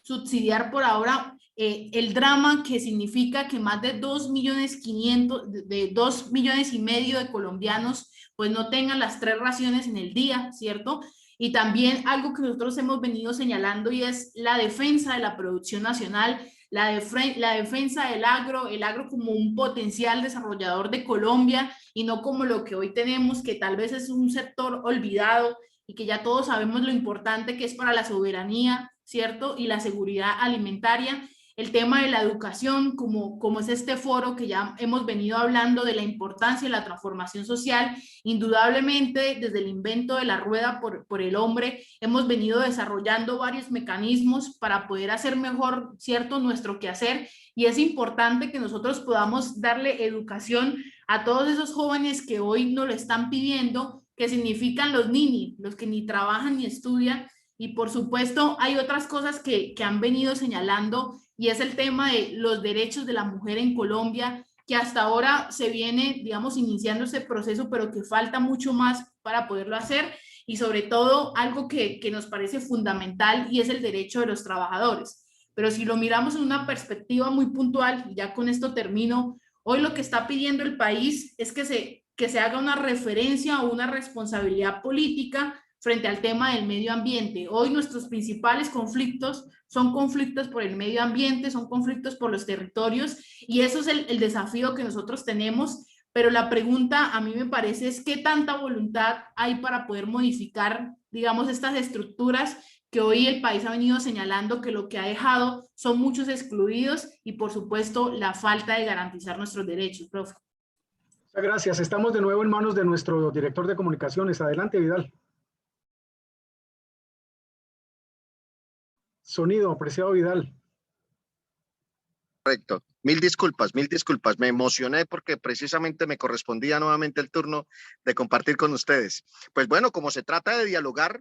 subsidiar por ahora el drama que significa que más de 2,5 millones de colombianos pues no tengan las 3 raciones en el día, ¿cierto? Y también algo que nosotros hemos venido señalando y es la defensa de la producción nacional, la defensa del agro, el agro como un potencial desarrollador de Colombia y no como lo que hoy tenemos, que tal vez es un sector olvidado y que ya todos sabemos lo importante que es para la soberanía, ¿cierto? Y la seguridad alimentaria. El tema de la educación, como es este foro que ya hemos venido hablando de la importancia de la transformación social, indudablemente desde el invento de la rueda por el hombre, hemos venido desarrollando varios mecanismos para poder hacer mejor, ¿cierto?, nuestro quehacer, y es importante que nosotros podamos darle educación a todos esos jóvenes que hoy nos lo están pidiendo, que significan los nini, los que ni trabajan ni estudian, y por supuesto hay otras cosas que han venido señalando, y es el tema de los derechos de la mujer en Colombia, que hasta ahora se viene, digamos, iniciando ese proceso, pero que falta mucho más para poderlo hacer, y sobre todo algo que nos parece fundamental, y es el derecho de los trabajadores. Pero si lo miramos en una perspectiva muy puntual, y ya con esto termino, hoy lo que está pidiendo el país es que se haga una referencia o una responsabilidad política frente al tema del medio ambiente. Hoy nuestros principales conflictos son conflictos por el medio ambiente, son conflictos por los territorios, y eso es el desafío que nosotros tenemos, pero la pregunta a mí me parece es qué tanta voluntad hay para poder modificar, digamos, estas estructuras que hoy el país ha venido señalando que lo que ha dejado son muchos excluidos y por supuesto la falta de garantizar nuestros derechos, profe. Muchas gracias. Estamos de nuevo en manos de nuestro director de comunicaciones. Adelante, Vidal. Sonido, apreciado Vidal. Correcto. Mil disculpas. Me emocioné porque precisamente me correspondía nuevamente el turno de compartir con ustedes. Pues bueno, como se trata de dialogar,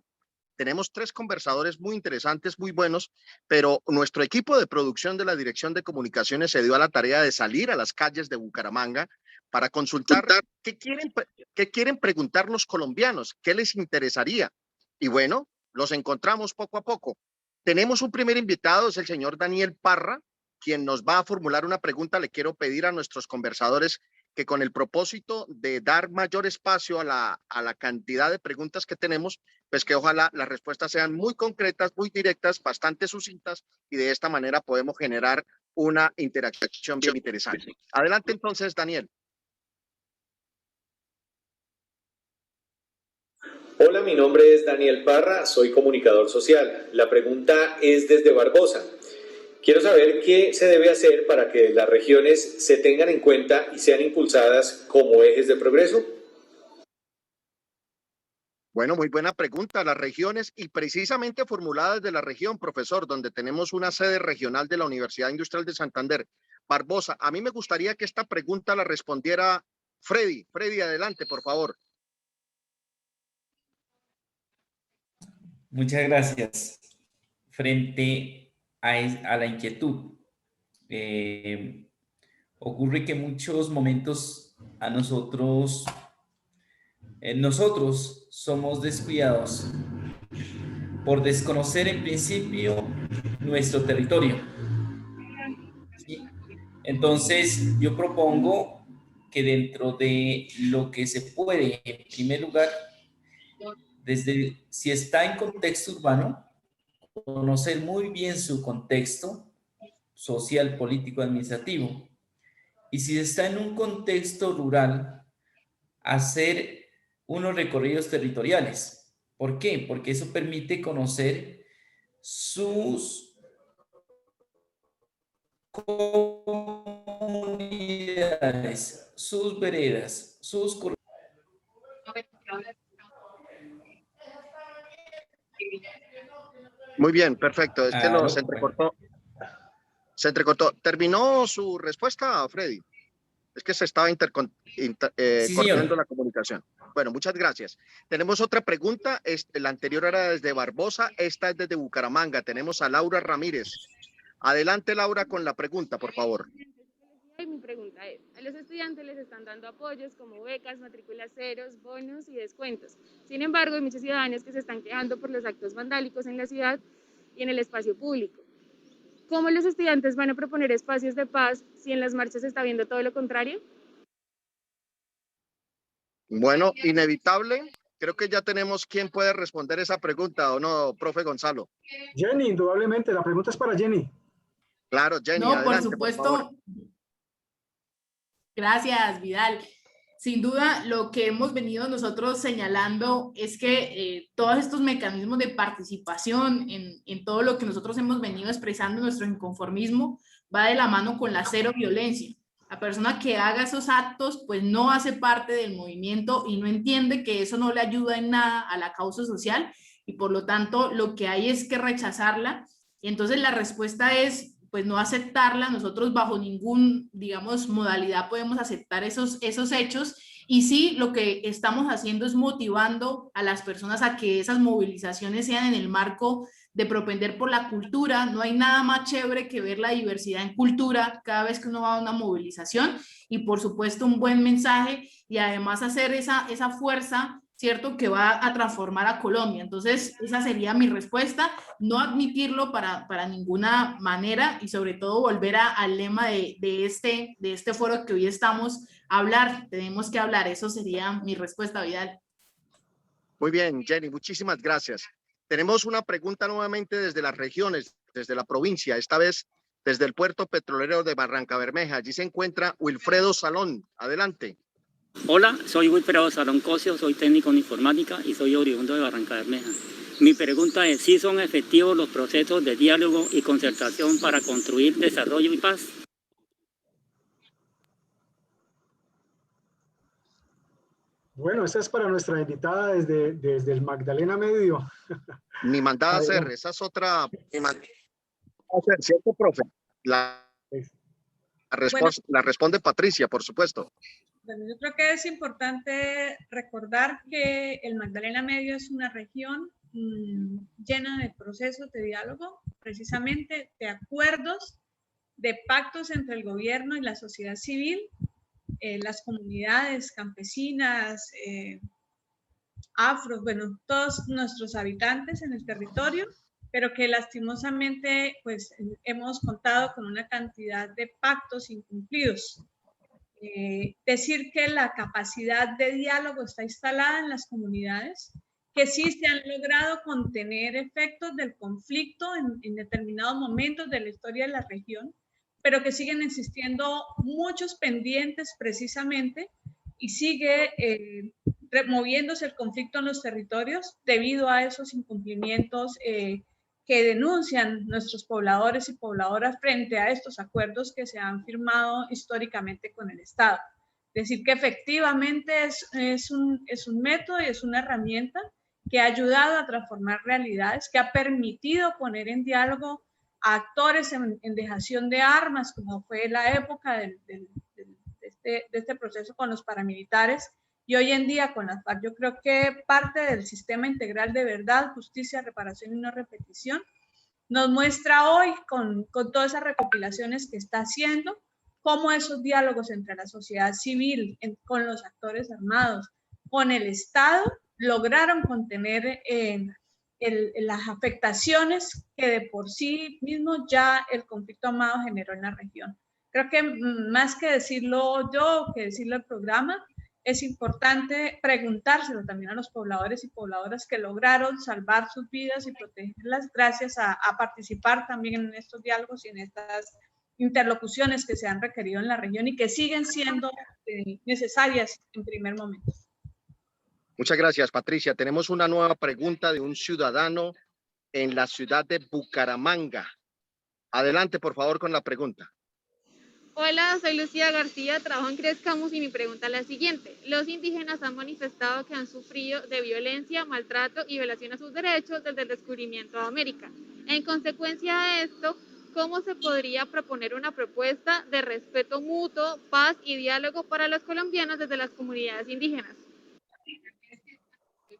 tenemos 3 conversadores muy interesantes, muy buenos, pero nuestro equipo de producción de la Dirección de Comunicaciones se dio a la tarea de salir a las calles de Bucaramanga para consultar qué quieren preguntar los colombianos, qué les interesaría. Y bueno, los encontramos poco a poco. Tenemos un primer invitado, es el señor Daniel Parra, quien nos va a formular una pregunta. Le quiero pedir a nuestros conversadores que con el propósito de dar mayor espacio a la cantidad de preguntas que tenemos, pues que ojalá las respuestas sean muy concretas, muy directas, bastante sucintas, y de esta manera podemos generar una interacción bien interesante. Adelante entonces, Daniel. Hola, mi nombre es Daniel Parra, soy comunicador social. La pregunta es desde Barbosa. Quiero saber qué se debe hacer para que las regiones se tengan en cuenta y sean impulsadas como ejes de progreso. Bueno, muy buena pregunta. Las regiones, y precisamente formulada desde la región, profesor, donde tenemos una sede regional de la Universidad Industrial de Santander. Barbosa, a mí me gustaría que esta pregunta la respondiera Freddy. Freddy, adelante, por favor. Muchas gracias. Frente a la inquietud, ocurre que en muchos momentos a nosotros somos descuidados por desconocer en principio nuestro territorio. ¿Sí? Entonces, yo propongo que dentro de lo que se puede, en primer lugar, si está en contexto urbano, conocer muy bien su contexto social, político, administrativo. Y si está en un contexto rural, hacer unos recorridos territoriales. ¿Por qué? Porque eso permite conocer sus comunidades, sus veredas, sus... Muy bien, perfecto. Es que se entrecortó. Se entrecortó. ¿Terminó su respuesta, Freddy? Es que se estaba Sí, cortando la comunicación. Bueno, muchas gracias. Tenemos otra pregunta. La anterior era desde Barbosa, esta es desde Bucaramanga. Tenemos a Laura Ramírez. Adelante, Laura, con la pregunta, por favor. Mi pregunta es, a los estudiantes les están dando apoyos como becas, matrículas ceros, bonos y descuentos. Sin embargo, hay muchos ciudadanos que se están quejando por los actos vandálicos en la ciudad y en el espacio público. ¿Cómo los estudiantes van a proponer espacios de paz si en las marchas se está viendo todo lo contrario? Bueno, inevitable. Creo que ya tenemos quién puede responder esa pregunta, ¿o no, profe Gonzalo? Jenny, indudablemente, la pregunta es para Jenny. Claro, Jenny, no, adelante, por supuesto. por favor. Gracias, Vidal. Sin duda, lo que hemos venido nosotros señalando es que todos estos mecanismos de participación en todo lo que nosotros hemos venido expresando, nuestro inconformismo, va de la mano con la cero violencia. La persona que haga esos actos, pues no hace parte del movimiento y no entiende que eso no le ayuda en nada a la causa social y por lo tanto lo que hay es que rechazarla. Y entonces la respuesta es pues no aceptarla. Nosotros bajo ningún, digamos, modalidad podemos aceptar esos hechos, y sí, lo que estamos haciendo es motivando a las personas a que esas movilizaciones sean en el marco de propender por la cultura. No hay nada más chévere que ver la diversidad en cultura cada vez que uno va a una movilización, y por supuesto un buen mensaje, y además hacer esa fuerza, ¿cierto?, que va a transformar a Colombia. Entonces, esa sería mi respuesta, no admitirlo para ninguna manera, y sobre todo volver al lema de este foro que hoy estamos, tenemos que hablar. Eso sería mi respuesta, Vidal. Muy bien, Jenny, muchísimas gracias. Tenemos una pregunta nuevamente desde las regiones, desde la provincia, esta vez desde el puerto petrolero de Barrancabermeja. Allí se encuentra Wilfredo Salón. Adelante. Hola, soy Wilfredo Salón Cosio, soy técnico en informática y soy oriundo de Barrancabermeja. Mi pregunta es, ¿sí son efectivos los procesos de diálogo y concertación para construir desarrollo y paz? Bueno, esa es para nuestra invitada desde el Magdalena Medio. Ni mandada a hacer, esa es otra. ¿Cierto, profe? La responde Patricia, por supuesto. Bueno, yo creo que es importante recordar que el Magdalena Medio es una región llena de procesos de diálogo, precisamente de acuerdos, de pactos entre el gobierno y la sociedad civil, las comunidades campesinas, afros, bueno, todos nuestros habitantes en el territorio, pero que lastimosamente pues hemos contado con una cantidad de pactos incumplidos. decir que la capacidad de diálogo está instalada en las comunidades, que sí se han logrado contener efectos del conflicto en determinados momentos de la historia de la región, pero que siguen existiendo muchos pendientes precisamente y sigue removiéndose el conflicto en los territorios debido a esos incumplimientos que denuncian nuestros pobladores y pobladoras frente a estos acuerdos que se han firmado históricamente con el Estado. Es decir, que efectivamente es un método y es una herramienta que ha ayudado a transformar realidades, que ha permitido poner en diálogo a actores en dejación de armas, como fue la época de este proceso con los paramilitares, y hoy en día con las FARC. Yo creo que parte del sistema integral de verdad, justicia, reparación y no repetición nos muestra hoy con todas esas recopilaciones que está haciendo, cómo esos diálogos entre la sociedad civil, con los actores armados, con el Estado, lograron contener las afectaciones que de por sí mismo ya el conflicto armado generó en la región. Creo que más que decirlo yo, que decirlo el programa, es importante preguntárselo también a los pobladores y pobladoras que lograron salvar sus vidas y protegerlas gracias a participar también en estos diálogos y en estas interlocuciones que se han requerido en la región y que siguen siendo necesarias en primer momento. Muchas gracias, Patricia. Tenemos una nueva pregunta de un ciudadano en la ciudad de Bucaramanga. Adelante, por favor, con la pregunta. Hola, soy Lucía García, trabajo en Crezcamos y mi pregunta es la siguiente. Los indígenas han manifestado que han sufrido de violencia, maltrato y violación a sus derechos desde el descubrimiento de América. En consecuencia de esto, ¿cómo se podría proponer una propuesta de respeto mutuo, paz y diálogo para los colombianos desde las comunidades indígenas?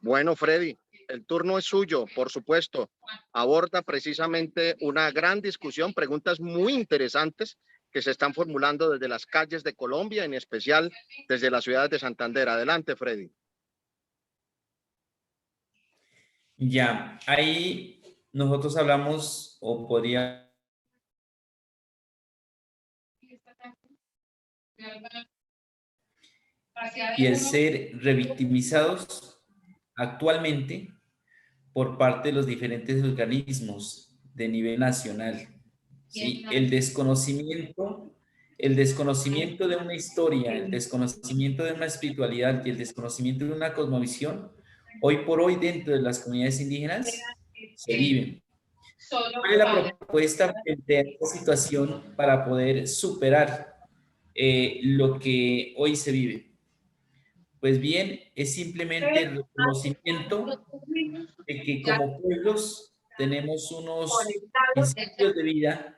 Bueno, Freddy, el turno es suyo, por supuesto. Aborda precisamente una gran discusión, preguntas muy interesantes que se están formulando desde las calles de Colombia, en especial desde la ciudad de Santander. Adelante, Freddy. Ya, ahí nosotros hablamos o podría... Y el ser revictimizados actualmente por parte de los diferentes organismos de nivel nacional. ¿Sí? El desconocimiento de una historia, el desconocimiento de una espiritualidad y el desconocimiento de una cosmovisión, hoy por hoy dentro de las comunidades indígenas se viven. ¿Cuál es la propuesta frente a esta situación para poder superar lo que hoy se vive? Pues bien, es simplemente el reconocimiento de que como pueblos tenemos unos principios de vida,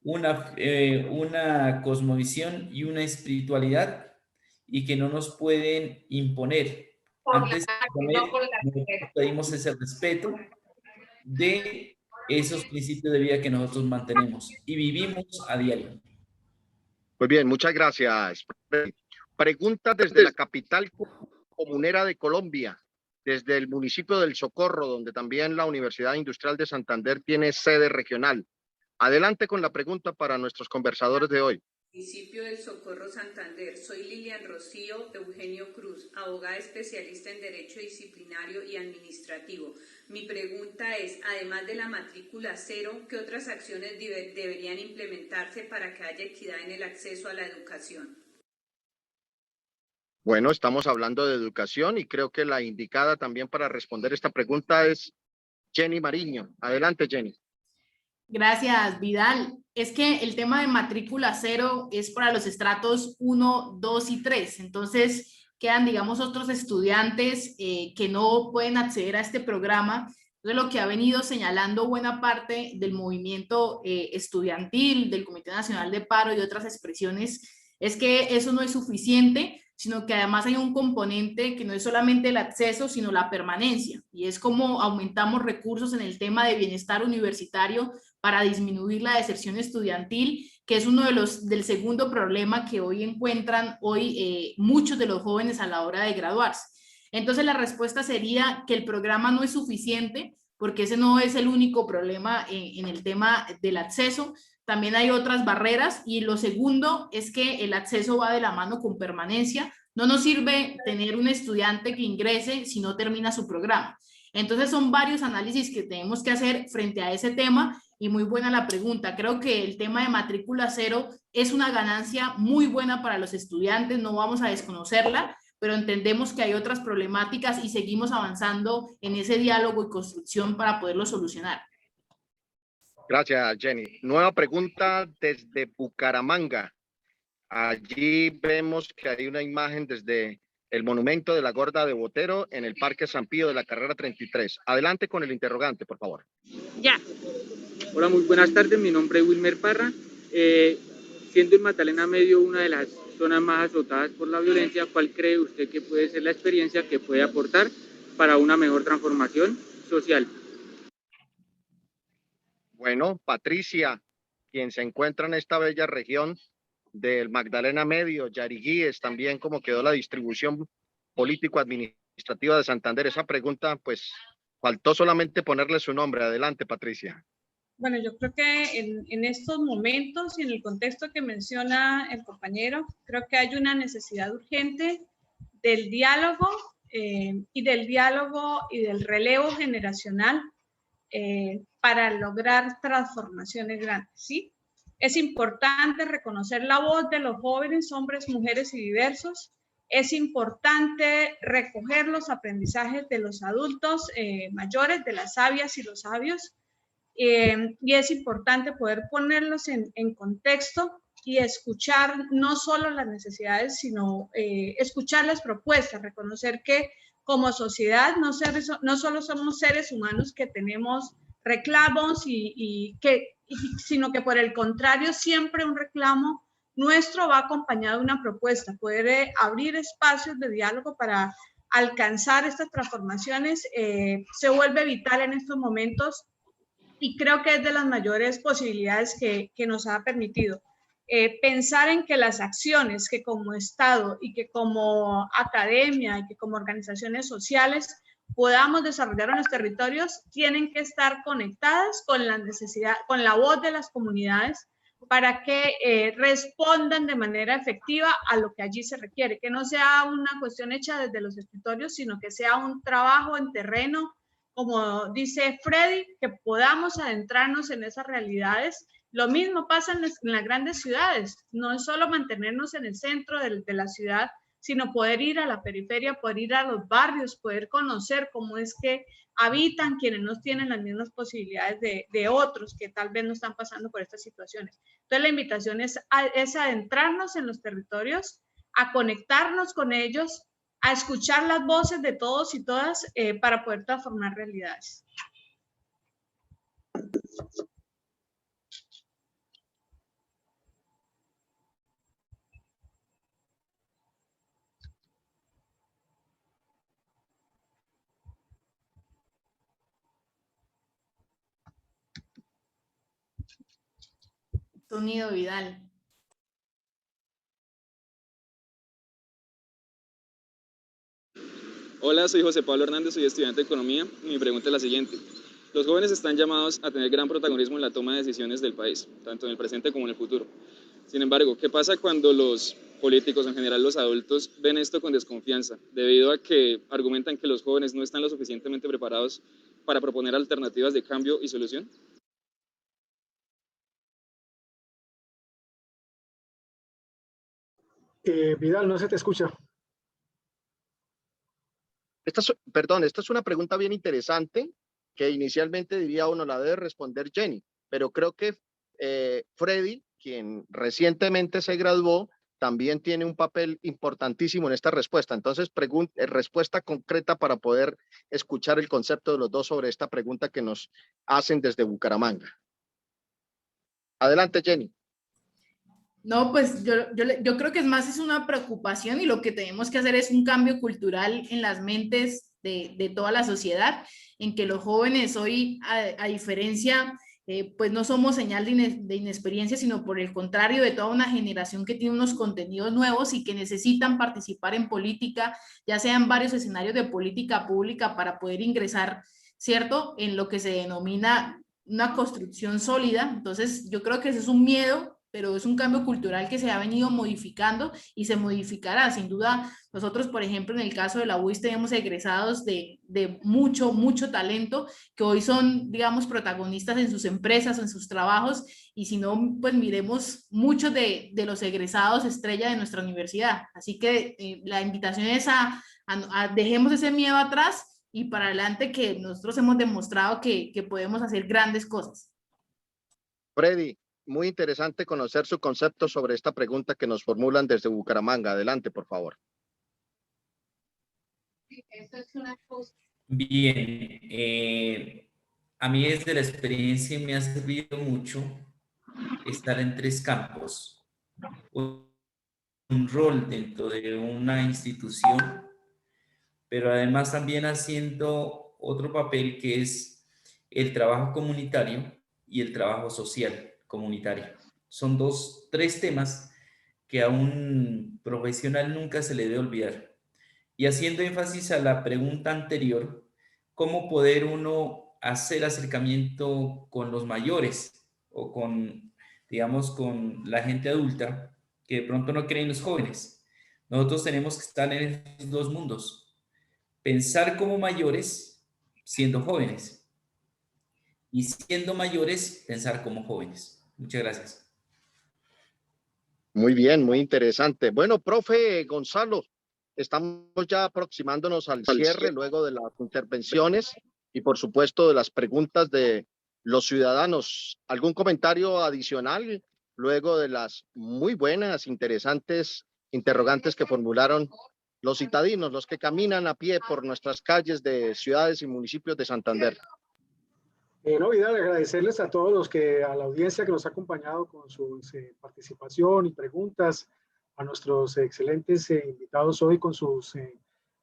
una cosmovisión y una espiritualidad y que no nos pueden imponer. Antes de imponer, nosotros pedimos ese respeto de esos principios de vida que nosotros mantenemos y vivimos a diario. Muy bien, muchas gracias. Pregunta desde la capital comunera de Colombia, desde el municipio del Socorro, donde también la Universidad Industrial de Santander tiene sede regional. Adelante con la pregunta para nuestros conversadores de hoy. Municipio del Socorro, Santander. Soy Lilian Rocío Eugenio Cruz, abogada especialista en Derecho Disciplinario y Administrativo. Mi pregunta es, además de la matrícula cero, ¿qué otras acciones deberían implementarse para que haya equidad en el acceso a la educación? Bueno, estamos hablando de educación y creo que la indicada también para responder esta pregunta es Jenny Mariño. Adelante, Jenny. Gracias, Vidal. Es que el tema de matrícula cero es para los estratos 1, 2 y 3. Entonces, quedan, digamos, otros estudiantes que no pueden acceder a este programa. Entonces, lo que ha venido señalando buena parte del movimiento estudiantil, del Comité Nacional de Paro y otras expresiones, es que eso no es suficiente, sino que además hay un componente que no es solamente el acceso, sino la permanencia. Y es como aumentamos recursos en el tema de bienestar universitario para disminuir la deserción estudiantil, que es uno del segundo problema que hoy encuentran muchos de los jóvenes a la hora de graduarse. Entonces la respuesta sería que el programa no es suficiente, porque ese no es el único problema en el tema del acceso, también hay otras barreras, y lo segundo es que el acceso va de la mano con permanencia. No nos sirve tener un estudiante que ingrese si no termina su programa. Entonces son varios análisis que tenemos que hacer frente a ese tema, y muy buena la pregunta. Creo que el tema de matrícula cero es una ganancia muy buena para los estudiantes, no vamos a desconocerla, pero entendemos que hay otras problemáticas y seguimos avanzando en ese diálogo y construcción para poderlo solucionar. Gracias, Jenny. Nueva pregunta desde Bucaramanga. Allí vemos que hay una imagen desde el monumento de la Gorda de Botero en el Parque San Pío de la carrera 33. Adelante con el interrogante, por favor. Ya. Hola, muy buenas tardes. Mi nombre es Wilmer Parra. Siendo el Magdalena Medio una de las zonas más azotadas por la violencia, ¿cuál cree usted que puede ser la experiencia que puede aportar para una mejor transformación social? Bueno, Patricia, quien se encuentra en esta bella región del Magdalena Medio, Yariguíes, también cómo quedó la distribución político-administrativa de Santander. Esa pregunta, pues, faltó solamente ponerle su nombre. Adelante, Patricia. Bueno, yo creo que en estos momentos y en el contexto que menciona el compañero, creo que hay una necesidad urgente del diálogo y del relevo generacional para lograr transformaciones grandes, ¿sí? Es importante reconocer la voz de los jóvenes, hombres, mujeres y diversos. Es importante recoger los aprendizajes de los adultos mayores, de las sabias y los sabios. Y es importante poder ponerlos en contexto y escuchar no solo las necesidades, sino escuchar las propuestas, reconocer que como sociedad no solo somos seres humanos que tenemos reclamos sino que por el contrario siempre un reclamo nuestro va acompañado de una propuesta, poder abrir espacios de diálogo para alcanzar estas transformaciones se vuelve vital en estos momentos. Y creo que es de las mayores posibilidades que nos ha permitido pensar en que las acciones que como Estado y que como academia y que como organizaciones sociales podamos desarrollar en los territorios tienen que estar conectadas con la necesidad, con la voz de las comunidades para que respondan de manera efectiva a lo que allí se requiere, que no sea una cuestión hecha desde los escritorios, sino que sea un trabajo en terreno, como dice Freddy, que podamos adentrarnos en esas realidades. Lo mismo pasa en las grandes ciudades, no es solo mantenernos en el centro de la ciudad, sino poder ir a la periferia, poder ir a los barrios, poder conocer cómo es que habitan quienes no tienen las mismas posibilidades de otros que tal vez no están pasando por estas situaciones. Entonces la invitación es adentrarnos en los territorios, a conectarnos con ellos, a escuchar las voces de todos y todas para poder transformar realidades. Sonido, Vidal. Hola, soy José Pablo Hernández, soy estudiante de Economía y mi pregunta es la siguiente. Los jóvenes están llamados a tener gran protagonismo en la toma de decisiones del país, tanto en el presente como en el futuro. Sin embargo, ¿qué pasa cuando los políticos, en general los adultos, ven esto con desconfianza, debido a que argumentan que los jóvenes no están lo suficientemente preparados para proponer alternativas de cambio y solución? Vidal, no se te escucha. Esta es una pregunta bien interesante que inicialmente diría uno la debe responder Jenny, pero creo que Freddy, quien recientemente se graduó, también tiene un papel importantísimo en esta respuesta. Entonces, respuesta concreta para poder escuchar el concepto de los dos sobre esta pregunta que nos hacen desde Bucaramanga. Adelante, Jenny. No, pues yo creo que es una preocupación y lo que tenemos que hacer es un cambio cultural en las mentes de toda la sociedad, en que los jóvenes hoy, a diferencia, pues no somos señal de inexperiencia, sino por el contrario de toda una generación que tiene unos contenidos nuevos y que necesitan participar en política, ya sea en varios escenarios de política pública para poder ingresar, ¿cierto?, en lo que se denomina una construcción sólida. Entonces yo creo que ese es un miedo, pero es un cambio cultural que se ha venido modificando y se modificará. Sin duda, nosotros, por ejemplo, en el caso de la UIS tenemos egresados de mucho talento que hoy son, digamos, protagonistas en sus empresas, en sus trabajos, y si no, pues miremos muchos de los egresados estrella de nuestra universidad. Así que la invitación es a dejemos ese miedo atrás y para adelante, que nosotros hemos demostrado que podemos hacer grandes cosas. Freddy, muy interesante conocer su concepto sobre esta pregunta que nos formulan desde Bucaramanga. Adelante, por favor. Bien, a mí desde la experiencia me ha servido mucho estar en 3 campos. Un rol dentro de una institución, pero además también haciendo otro papel que es el trabajo comunitario y el trabajo social comunitario. Son 3 temas que a un profesional nunca se le debe olvidar. Y haciendo énfasis a la pregunta anterior, ¿cómo poder uno hacer acercamiento con los mayores o con, digamos, con la gente adulta que de pronto no creen los jóvenes? Nosotros tenemos que estar en esos 2 mundos. Pensar como mayores siendo jóvenes y siendo mayores pensar como jóvenes. Muchas gracias. Muy bien, muy interesante. Bueno, profe Gonzalo, estamos ya aproximándonos al cierre luego de las intervenciones y por supuesto de las preguntas de los ciudadanos. ¿Algún comentario adicional luego de las muy buenas, interesantes interrogantes que formularon los citadinos, los que caminan a pie por nuestras calles de ciudades y municipios de Santander? No, Vidal, agradecerles a todos a la audiencia que nos ha acompañado con su participación y preguntas, a nuestros excelentes invitados hoy con sus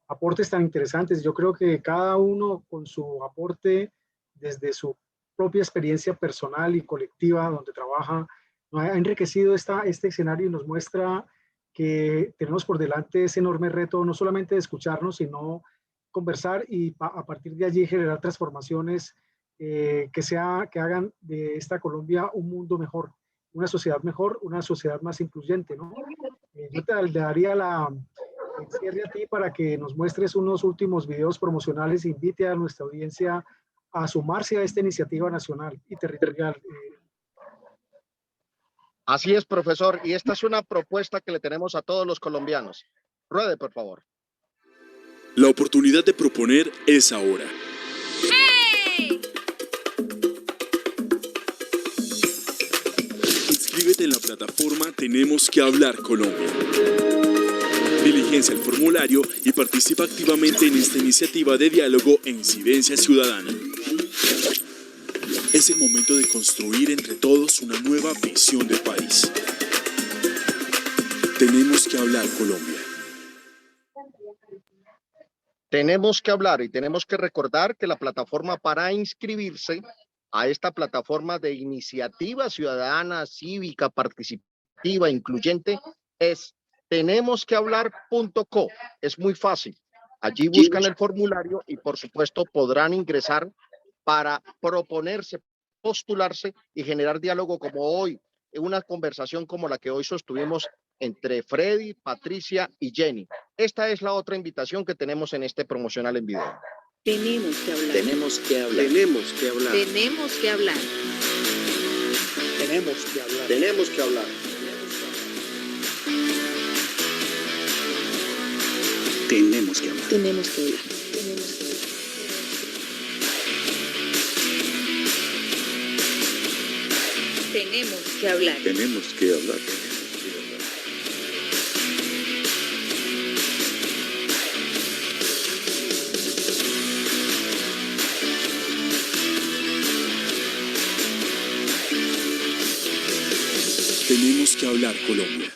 aportes tan interesantes. Yo creo que cada uno con su aporte desde su propia experiencia personal y colectiva donde trabaja, ha enriquecido este escenario y nos muestra que tenemos por delante ese enorme reto, no solamente de escucharnos, sino conversar y a partir de allí generar transformaciones que hagan de esta Colombia un mundo mejor, una sociedad más incluyente, ¿no? Yo te daría el cierre a ti para que nos muestres unos últimos videos promocionales e invite a nuestra audiencia a sumarse a esta iniciativa nacional y territorial. Así es, profesor, y esta es una propuesta que le tenemos a todos los colombianos. Ruede, por favor. La oportunidad de proponer es ahora. Inscríbete en la plataforma Tenemos que Hablar Colombia. Diligencia el formulario y participa activamente en esta iniciativa de diálogo e incidencia ciudadana. Es el momento de construir entre todos una nueva visión del país. Tenemos que hablar Colombia. Tenemos que hablar y tenemos que recordar que la plataforma para inscribirse a esta plataforma de iniciativa ciudadana, cívica, participativa, incluyente, es tenemosquehablar.co. Es muy fácil. Allí buscan el formulario y por supuesto podrán ingresar para proponerse, postularse y generar diálogo como hoy, en una conversación como la que hoy sostuvimos entre Freddy, Patricia y Jenny. Esta es la otra invitación que tenemos en este promocional en video. Tenemos que hablar. Tenemos que hablar. Tenemos que hablar. Tenemos que hablar. Tenemos que hablar. Tenemos que hablar. Tenemos que hablar. Tenemos que hablar. Tenemos que hablar. Tenemos que hablar. Tenemos que hablar Colombia.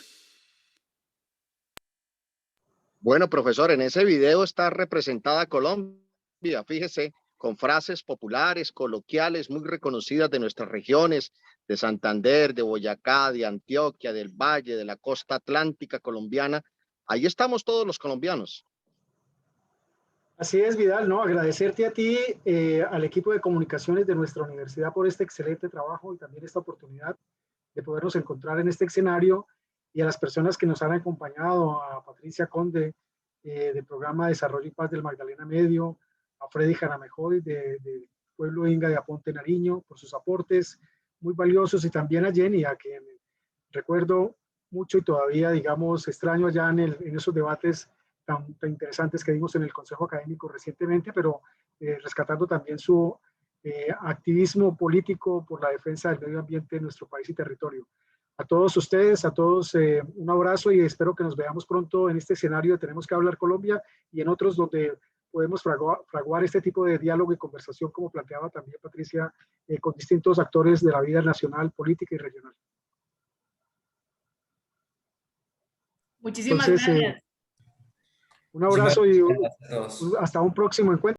Bueno, profesor, en ese video está representada Colombia, fíjese, con frases populares, coloquiales, muy reconocidas de nuestras regiones, de Santander, de Boyacá, de Antioquia, del Valle, de la costa atlántica colombiana. Ahí estamos todos los colombianos. Así es, Vidal, ¿no? Agradecerte a ti, al equipo de comunicaciones de nuestra universidad por este excelente trabajo y también esta oportunidad de podernos encontrar en este escenario, y a las personas que nos han acompañado, a Patricia Conde, del Programa de Desarrollo y Paz del Magdalena Medio, a Freddy Jaramejoy, del Pueblo Inga de Aponte, Nariño, por sus aportes muy valiosos, y también a Jenny, a quien recuerdo mucho y todavía, digamos, extraño allá en esos debates tan interesantes que dimos en el Consejo Académico recientemente, pero rescatando también su activismo político por la defensa del medio ambiente en nuestro país y territorio. A todos ustedes, a todos un abrazo, y espero que nos veamos pronto en este escenario de Tenemos que Hablar Colombia y en otros donde podemos fraguar este tipo de diálogo y conversación, como planteaba también Patricia, con distintos actores de la vida nacional, política y regional. Muchísimas gracias. Un abrazo y gracias a todos. hasta un próximo encuentro.